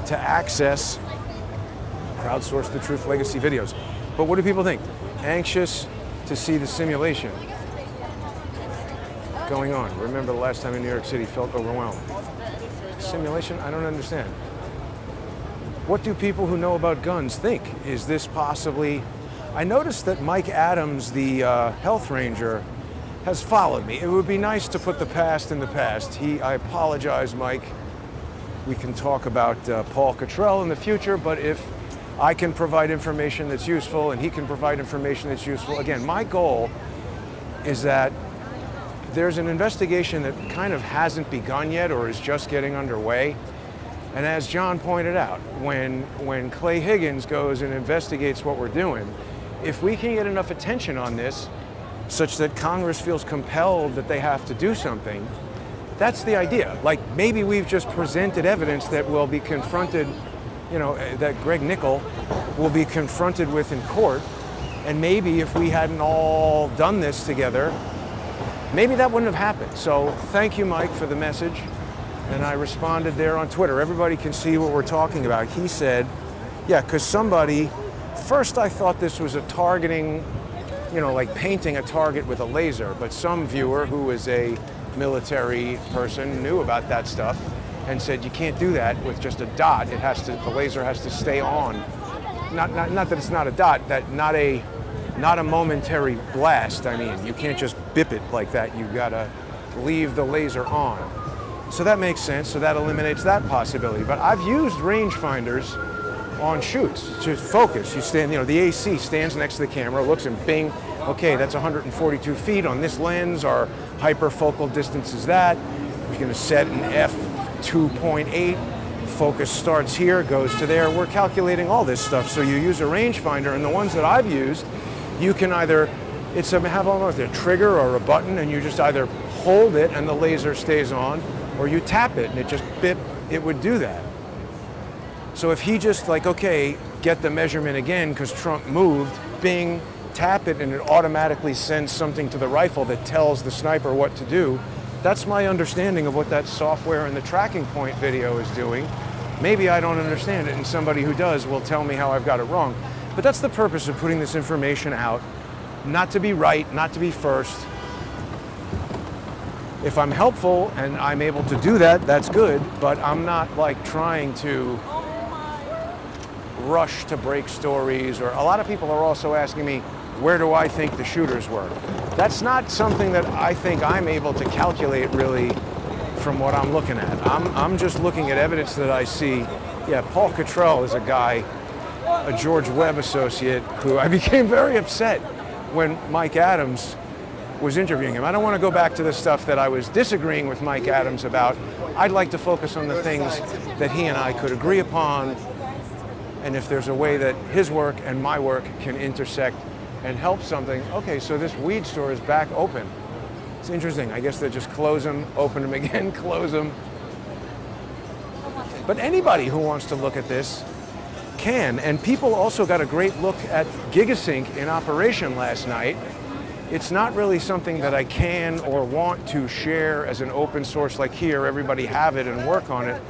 to access crowdsource the truth legacy videos. But what do people think? Anxious to see the simulation going on. Remember the last time in New York City felt overwhelmed. Simulation? I don't understand. What do people who know about guns think? Is this possibly... I noticed that Mike Adams, the health ranger, has followed me. It would be nice to put the past in the past. I apologize, Mike. We can talk about Paul Cottrell in the future, but if I can provide information that's useful and he can provide information that's useful. Again, my goal is that there's an investigation that kind of hasn't begun yet or is just getting underway. And as John pointed out, when Klay Higgins goes and investigates what we're doing, if we can get enough attention on this such that Congress feels compelled that they have to do something, that's the idea. Like maybe we've just presented evidence that will be confronted, you know, that Greg Nicol will be confronted with in court. And maybe if we hadn't all done this together, maybe that wouldn't have happened. So thank you, Mike, for the message. And I responded there on Twitter. Everybody can see what we're talking about. He said, yeah, because somebody, first I thought this was a targeting, you know, like painting a target with a laser, but some viewer who is a military person knew about that stuff. and said you can't do that with just a dot. It has to, the laser has to stay on. Not that it's not a dot, that not a momentary blast. I mean, you can't just bip it like that. You gotta leave the laser on. So that makes sense. So that eliminates that possibility. But I've used rangefinders on shoots to focus. You stand, you know, the AC stands next to the camera, looks and bing, okay, that's 142 feet on this lens. Our hyperfocal distance is that. We're going to set an f2.8. Focus starts here, goes to there. We're calculating all this stuff. So you use a rangefinder, and the ones that I've used, you can either, have almost a trigger or a button, and you just either hold it and the laser stays on, or you tap it and it just bip, it would do that. So if he just like, okay, get the measurement again because Trump moved, bing, tap it, and it automatically sends something to the rifle that tells the sniper what to do. That's my understanding of what that software in the tracking point video is doing. Maybe I don't understand it, and somebody who does will tell me how I've got it wrong. But that's the purpose of putting this information out. Not to be right, not to be first. If I'm helpful and I'm able to do that, that's good, but I'm not like trying to rush to break stories, or a lot of people are also asking me, where do I think the shooters were? That's not something that I think I'm able to calculate really from what I'm looking at. I'm just looking at evidence that I see. Yeah, Paul Cottrell is a guy, a George Webb associate, who I became very upset when Mike Adams was interviewing him. I don't want to go back to the stuff that I was disagreeing with Mike Adams about. I'd like to focus on the things that he and I could agree upon, and if there's a way that his work and my work can intersect and help something. Okay, so this weed store is back open. It's interesting. I guess they just close them, open them again, close them. But anybody who wants to look at this can, and people also got a great look at GigaSync in operation last night. It's not really something that I can or want to share as an open source like here, everybody have it and work on it,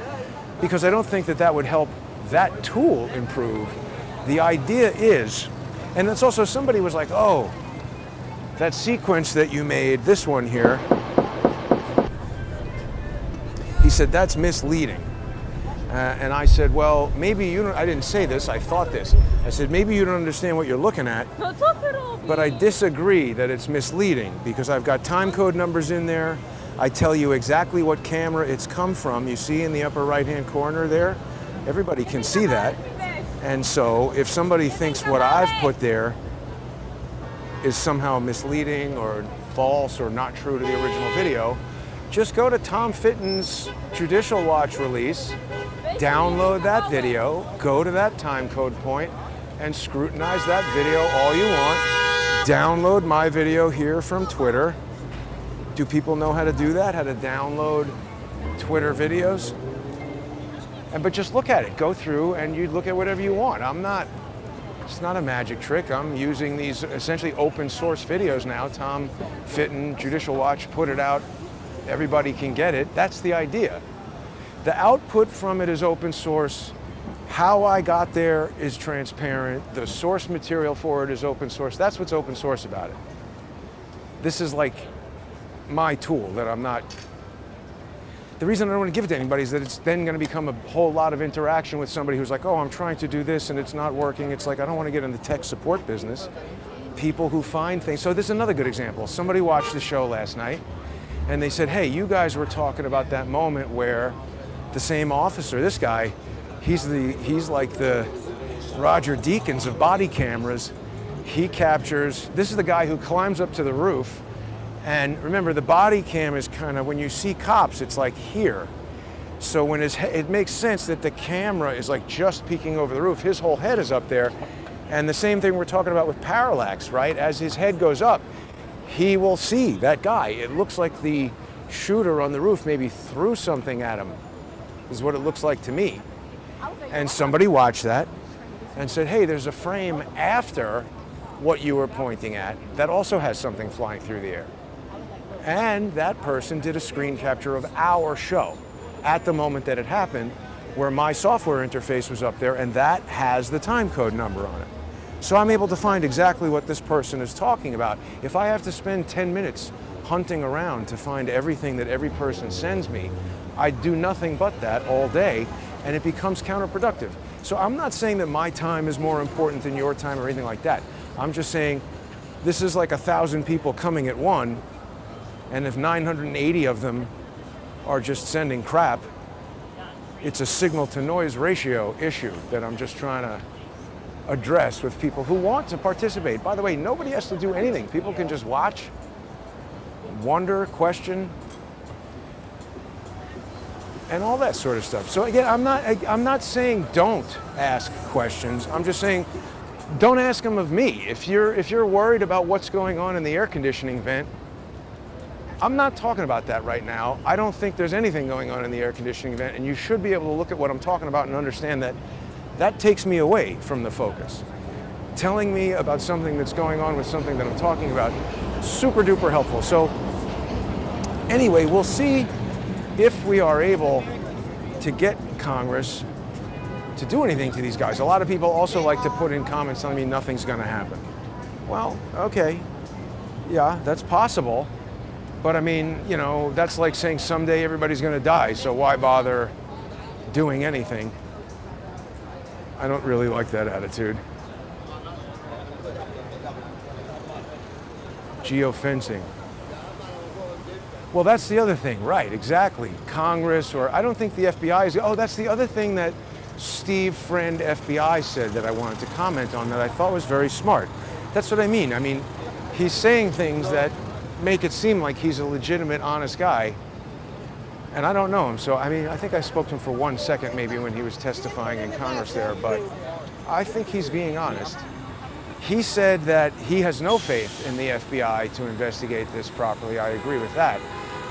because I don't think that that would help that tool improve. The idea is, and it's also, somebody was like, oh, that sequence that you made, this one here, he said, that's misleading. And I said, well, maybe you don't, I didn't say this, I thought this. I said, maybe you don't understand what you're looking at, but I disagree that it's misleading because I've got time code numbers in there. I tell you exactly what camera it's come from. You see in the upper right-hand corner there? Everybody can see that. And so if somebody thinks what I've put there is somehow misleading or false or not true to the original video, just go to Tom Fitton's Judicial Watch release, download that video, go to that time code point, and scrutinize that video all you want. Download my video here from Twitter. Do people know how to do that? How to download Twitter videos? But just look at it, go through, and you look at whatever you want. It's not a magic trick. I'm using these essentially open source videos now. Tom Fitton, Judicial Watch, put it out. Everybody can get it. That's the idea. The output from it is open source. How I got there is transparent. The source material for it is open source. That's what's open source about it. This is like my tool that I'm not. The reason I don't want to give it to anybody is that it's then going to become a whole lot of interaction with somebody who's like, oh, I'm trying to do this and it's not working. It's like, I don't want to get in the tech support business. People who find things. So this is another good example. Somebody watched the show last night and they said, hey, you guys were talking about that moment where the same officer, this guy, he's like the Roger Deakins of body cameras. He captures, this is the guy who climbs up to the roof. And remember, the body cam is kind of, when you see cops, it's like here. So when it makes sense that the camera is like just peeking over the roof. His whole head is up there. And the same thing we're talking about with parallax, right? As his head goes up, he will see that guy. It looks like the shooter on the roof maybe threw something at him, is what it looks like to me. And somebody watched that and said, hey, there's a frame after what you were pointing at that also has something flying through the air. And that person did a screen capture of our show at the moment that it happened, where my software interface was up there, and that has the time code number on it. So I'm able to find exactly what this person is talking about. If I have to spend 10 minutes hunting around to find everything that every person sends me, I do nothing but that all day, and it becomes counterproductive. So I'm not saying that my time is more important than your time or anything like that. I'm just saying this is like 1,000 people coming at one, and if 980 of them are just sending crap, it's a signal to noise ratio issue that I'm just trying to address with people who want to participate. By the way, nobody has to do anything. People can just watch, wonder, question, and all that sort of stuff. So again, I'm not saying don't ask questions. I'm just saying don't ask them of me. If you're worried about what's going on in the air conditioning vent, I'm not talking about that right now. I don't think there's anything going on in the air conditioning vent, and you should be able to look at what I'm talking about and understand that that takes me away from the focus. Telling me about something that's going on with something that I'm talking about, super duper helpful. So anyway, we'll see if we are able to get Congress to do anything to these guys. A lot of people also like to put in comments telling me nothing's going to happen. Well, okay, yeah, that's possible. But I mean, you know, that's like saying someday everybody's going to die, so why bother doing anything? I don't really like that attitude. Geofencing. Well, that's the other thing, right, exactly. Congress, or I don't think the FBI is, oh, that's the other thing that Steve Friend FBI said that I wanted to comment on that I thought was very smart. That's what I mean. I mean, he's saying things that make it seem like he's a legitimate, honest guy, and I don't know him. So, I mean, I think I spoke to him for 1 second maybe when he was testifying in Congress there, but I think he's being honest. He said that he has no faith in the FBI to investigate this properly. I agree with that.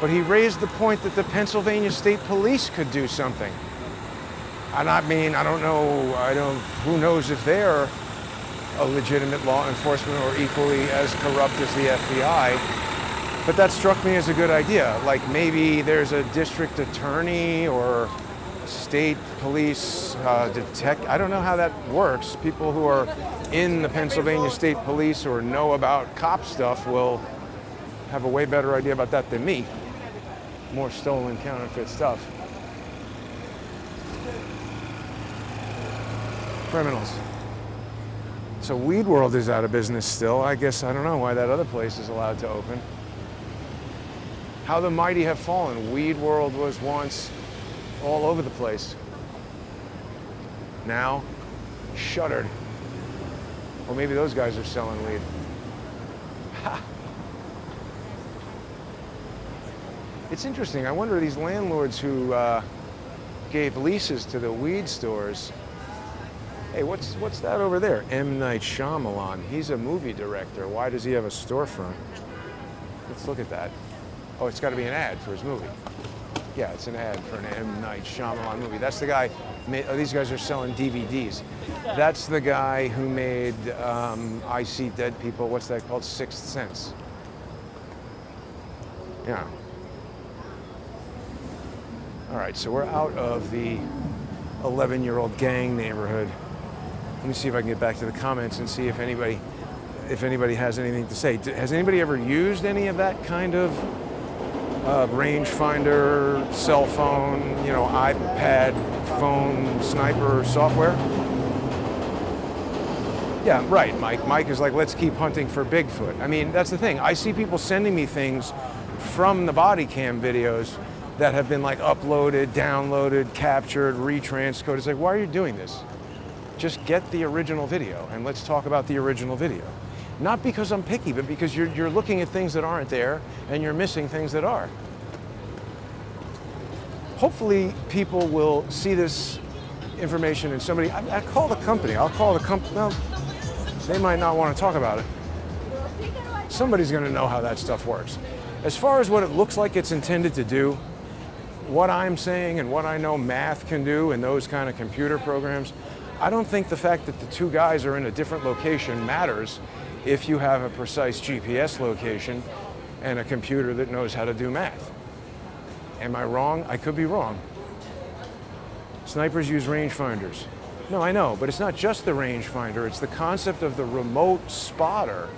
But he raised the point that the Pennsylvania State Police could do something. And I mean, I don't know, who knows if they're a legitimate law enforcement or equally as corrupt as the FBI. But that struck me as a good idea. Like maybe there's a district attorney or state police detective. I don't know how that works. People who are in the Pennsylvania State Police or know about cop stuff will have a way better idea about that than me. More stolen, counterfeit stuff. Criminals. So Weed World is out of business still. I guess I don't know why that other place is allowed to open. How the mighty have fallen. Weed World was once all over the place. Now, shuttered. Or maybe those guys are selling weed. Ha. It's interesting. I wonder, these landlords who gave leases to the weed stores. Hey, what's that over there? M. Night Shyamalan. He's a movie director. Why does he have a storefront? Let's look at that. Oh, it's got to be an ad for his movie. Yeah, it's an ad for an M. Night Shyamalan movie. That's the guy. Oh, these guys are selling DVDs. That's the guy who made I See Dead People. What's that called? Sixth Sense. Yeah. All right, so we're out of the 11-year-old gang neighborhood. Let me see if I can get back to the comments and see if anybody has anything to say. Has anybody ever used any of that kind of rangefinder, cell phone, iPad, phone, sniper software? Yeah, right, Mike. Mike is like, let's keep hunting for Bigfoot. I mean, that's the thing. I see people sending me things from the body cam videos that have been like uploaded, downloaded, captured, retranscoded. It's like, why are you doing this? Just get the original video and let's talk about the original video. Not because I'm picky, but because you're looking at things that aren't there and you're missing things that are. Hopefully people will see this information and somebody, I call the company, I'll call the company, well, they might not want to talk about it. Somebody's going to know how that stuff works. As far as what it looks like it's intended to do, what I'm saying and what I know math can do in those kind of computer programs, I don't think the fact that the two guys are in a different location matters if you have a precise GPS location and a computer that knows how to do math. Am I wrong? I could be wrong. Snipers use rangefinders. No, I know, but it's not just the rangefinder, it's the concept of the remote spotter,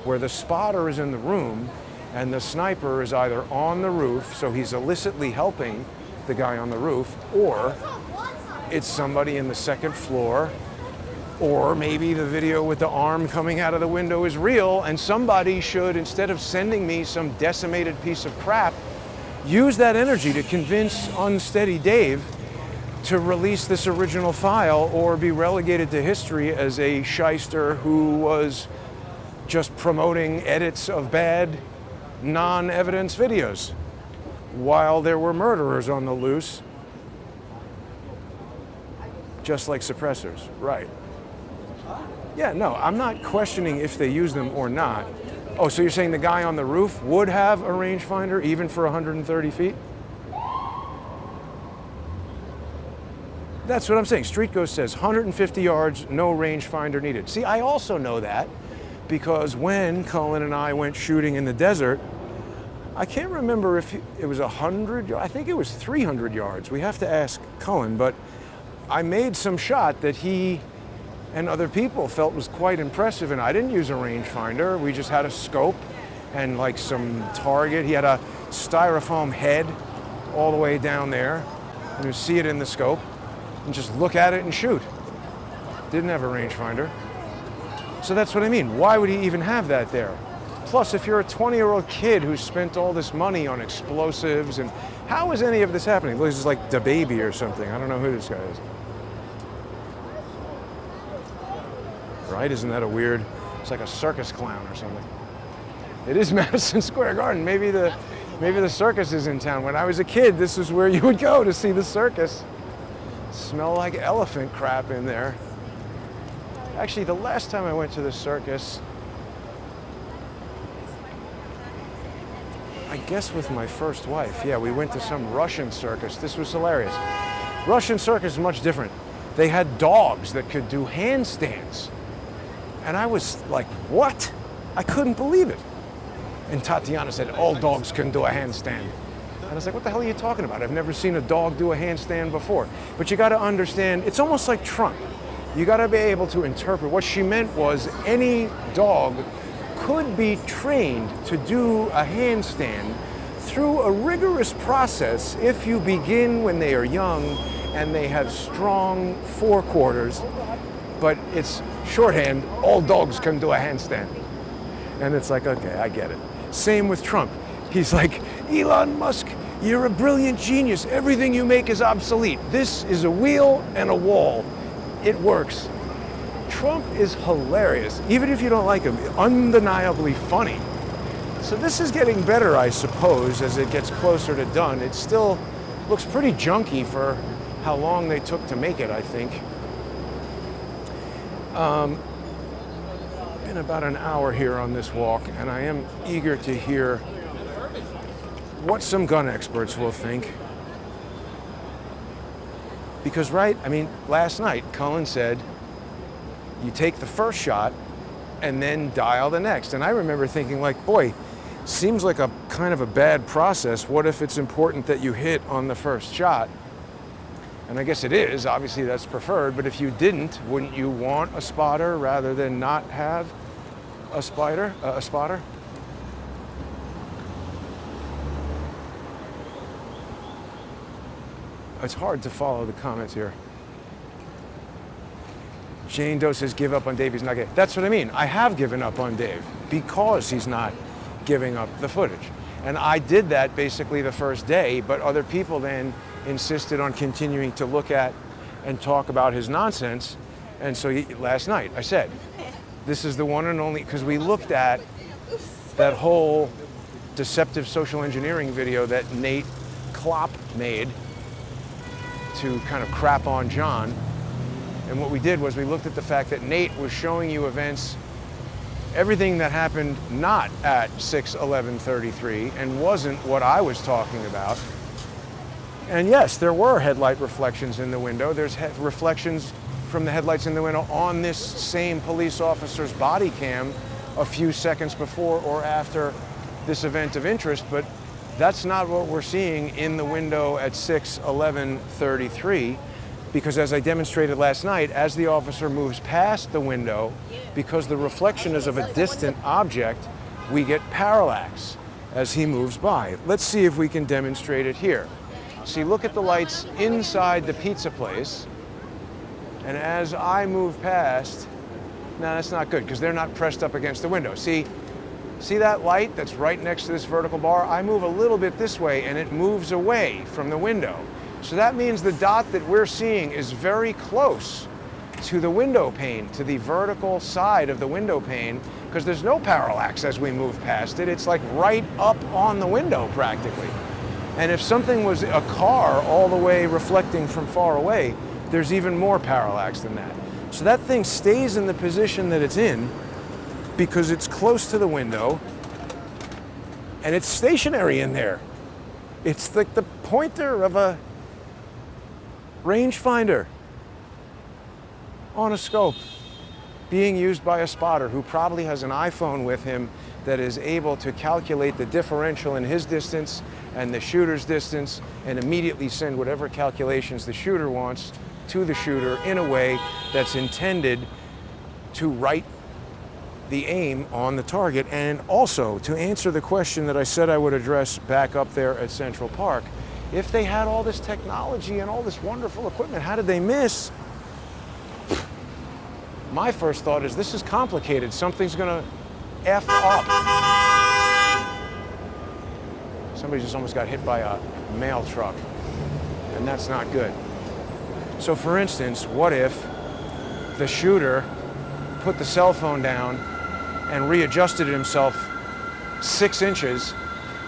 where the spotter is in the room and the sniper is either on the roof, so he's illicitly helping the guy on the roof, or it's somebody in the second floor, or maybe the video with the arm coming out of the window is real, and somebody should, instead of sending me some decimated piece of crap, use that energy to convince Unsteady Dave to release this original file or be relegated to history as a shyster who was just promoting edits of bad, non-evidence videos while there were murderers on the loose, just like suppressors, right? Yeah, no, I'm not questioning if they use them or not. Oh, so you're saying the guy on the roof would have a rangefinder even for 130 feet? That's what I'm saying. Street Ghost says 150 yards, no rangefinder needed. See, I also know that because when Cullen and I went shooting in the desert, I can't remember if it was 100, I think it was 300 yards. We have to ask Cullen, but I made some shot that he and other people felt was quite impressive, and I didn't use a rangefinder. We just had a scope and like some target. He had a styrofoam head all the way down there, and you see it in the scope, and just look at it and shoot. Didn't have a rangefinder. So that's what I mean. Why would he even have that there? Plus, if you're a 20-year-old kid who spent all this money on explosives, and how is any of this happening? This is like the baby or something. I don't know who this guy is. Right? Isn't that a weird, it's like a circus clown or something. It is Madison Square Garden. Maybe the circus is in town. When I was a kid, this is where you would go to see the circus. Smell like elephant crap in there. Actually, the last time I went to the circus, I guess with my first wife. Yeah, we went to some Russian circus. This was hilarious. Russian circus is much different. They had dogs that could do handstands. And I was like, what? I couldn't believe it. And Tatiana said, all dogs can do a handstand. And I was like, what the hell are you talking about? I've never seen a dog do a handstand before. But you gotta understand, it's almost like Trump. You gotta be able to interpret. What she meant was any dog could be trained to do a handstand through a rigorous process if you begin when they are young and they have strong forequarters. But it's shorthand, all dogs can do a handstand. And it's like, okay, I get it. Same with Trump. He's like, Elon Musk, you're a brilliant genius. Everything you make is obsolete. This is a wheel and a wall. It works. Trump is hilarious, even if you don't like him, undeniably funny. So this is getting better, I suppose, as it gets closer to done. It still looks pretty junky for how long they took to make it, I think. Been about an hour here on this walk, and I am eager to hear what some gun experts will think. Because, right, I mean, last night, Cullen said, you take the first shot and then dial the next. And I remember thinking, like, boy, seems like a kind of a bad process. What if it's important that you hit on the first shot? And I guess it is, obviously that's preferred, but if you didn't, wouldn't you want a spotter rather than not have a spotter? It's hard to follow the comments here. Jane Doe says, give up on Dave, he's not getting. That's what I mean. I have given up on Dave because he's not giving up the footage. And I did that basically the first day, but other people then insisted on continuing to look at and talk about his nonsense. And so last night I said, this is the one and only, because we looked at that whole deceptive social engineering video that Nate Klopp made to kind of crap on John. And what we did was we looked at the fact that Nate was showing you events, everything that happened not at 6/11/33 and wasn't what I was talking about. And yes, there were headlight reflections in the window. There's reflections from the headlights in the window on this same police officer's body cam a few seconds before or after this event of interest, but that's not what we're seeing in the window at 6/11/33, because as I demonstrated last night, as the officer moves past the window, because the reflection is of a distant object, we get parallax as he moves by. Let's see if we can demonstrate it here. See, look at the lights inside the pizza place. And as I move past, no, that's not good because they're not pressed up against the window. See that light that's right next to this vertical bar? I move a little bit this way and it moves away from the window. So that means the dot that we're seeing is very close to the window pane, to the vertical side of the window pane, because there's no parallax as we move past it. It's like right up on the window practically. And if something was a car all the way reflecting from far away, there's even more parallax than that. So that thing stays in the position that it's in because it's close to the window and it's stationary in there. It's like the pointer of a rangefinder on a scope being used by a spotter who probably has an iPhone with him that is able to calculate the differential in his distance and the shooter's distance and immediately send whatever calculations the shooter wants to the shooter in a way that's intended to right the aim on the target. And also, to answer the question that I said I would address back up there at Central Park, if they had all this technology and all this wonderful equipment, how did they miss? My first thought is this is complicated. Something's gonna F up. Somebody just almost got hit by a mail truck, and that's not good. So for instance, what if the shooter put the cell phone down and readjusted himself 6 inches,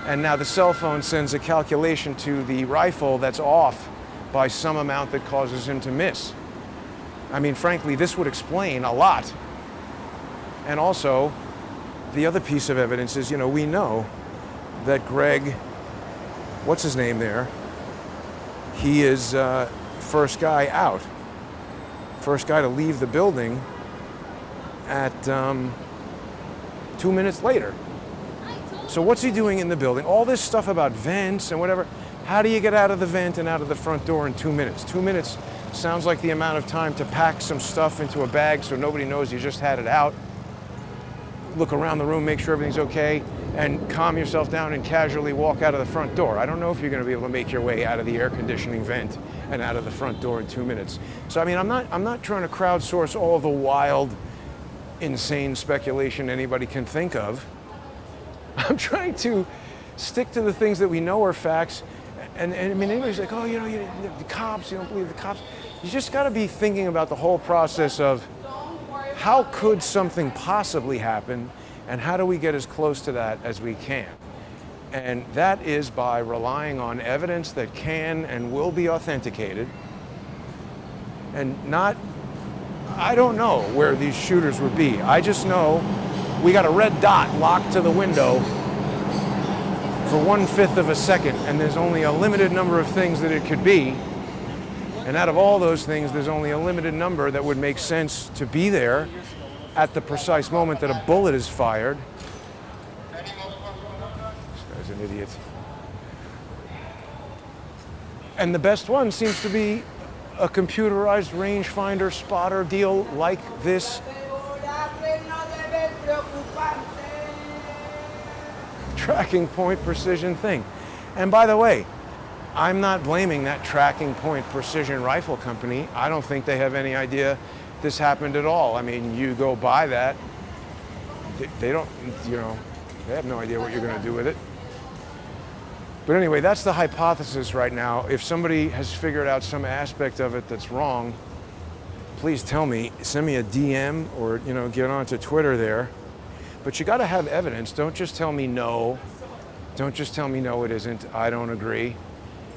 and now the cell phone sends a calculation to the rifle that's off by some amount that causes him to miss? I mean, frankly, this would explain a lot. And also, the other piece of evidence is, we know that Greg, what's his name there? He is first guy out. First guy to leave the building at 2 minutes later. So what's he doing in the building? All this stuff about vents and whatever. How do you get out of the vent and out of the front door in 2 minutes? 2 minutes sounds like the amount of time to pack some stuff into a bag so nobody knows you just had it out. Look around the room, make sure everything's okay, and calm yourself down and casually walk out of the front door. I don't know if you're going to be able to make your way out of the air conditioning vent and out of the front door in 2 minutes. So I mean, I'm not trying to crowdsource all the wild, insane speculation anybody can think of. I'm trying to stick to the things that we know are facts. And I mean, anybody's like, oh, the cops, you don't believe the cops. You just got to be thinking about the whole process of how could something possibly happen and how do we get as close to that as we can? And that is by relying on evidence that can and will be authenticated and not, I don't know where these shooters would be. I just know we got a red dot locked to the window for 1/5 of a second, and there's only a limited number of things that it could be. And out of all those things, there's only a limited number that would make sense to be there at the precise moment that a bullet is fired. This guy's an idiot. And the best one seems to be a computerized rangefinder spotter deal like this tracking point precision thing. And by the way, I'm not blaming that tracking point precision rifle company. I don't think they have any idea this happened at all. I mean, you go buy that, they don't, they have no idea what you're going to do with it. But anyway, that's the hypothesis right now. If somebody has figured out some aspect of it that's wrong, please tell me, send me a DM or, get onto Twitter there. But you got to have evidence. Don't just tell me no. Don't just tell me no, it isn't. I don't agree.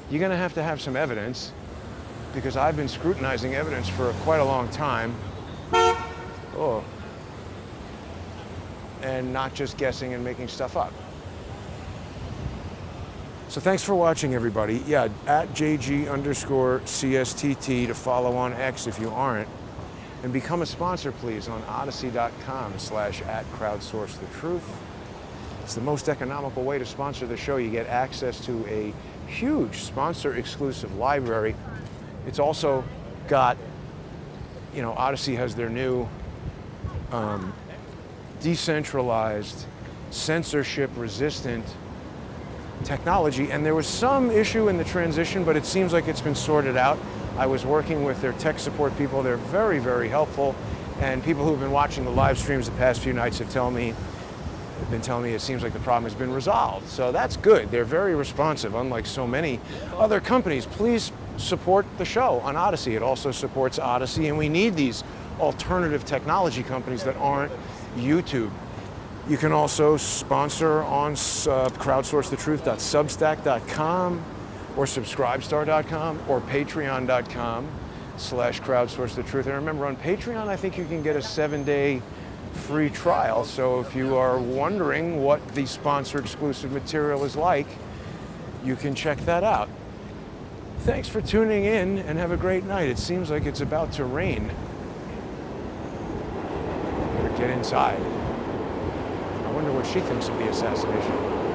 You're going to have some evidence because I've been scrutinizing evidence for quite a long time. Oh. And not just guessing and making stuff up. So thanks for watching, everybody. Yeah, at JG_CSTT to follow on X if you aren't. And become a sponsor, please, on odyssey.com/@crowdsourcethetruth. It's the most economical way to sponsor the show. You get access to a huge sponsor-exclusive library. It's also got, Odyssey has their new decentralized, censorship-resistant technology. And there was some issue in the transition, but it seems like it's been sorted out. I was working with their tech support people. They're very, very helpful. And people who've been watching the live streams the past few nights have been telling me it seems like the problem has been resolved. So that's good. They're very responsive, unlike so many other companies. Please support the show on Odyssey. It also supports Odyssey, and we need these alternative technology companies that aren't YouTube. You can also sponsor on crowdsourcethetruth.substack.com or subscribestar.com or patreon.com/crowdsourcethetruth. And remember, on Patreon, I think you can get a 7-day free trial. So if you are wondering what the sponsor exclusive material is like, you can check that out. Thanks for tuning in and have a great night. It seems like it's about to rain. Better get inside. I wonder what she thinks of the assassination.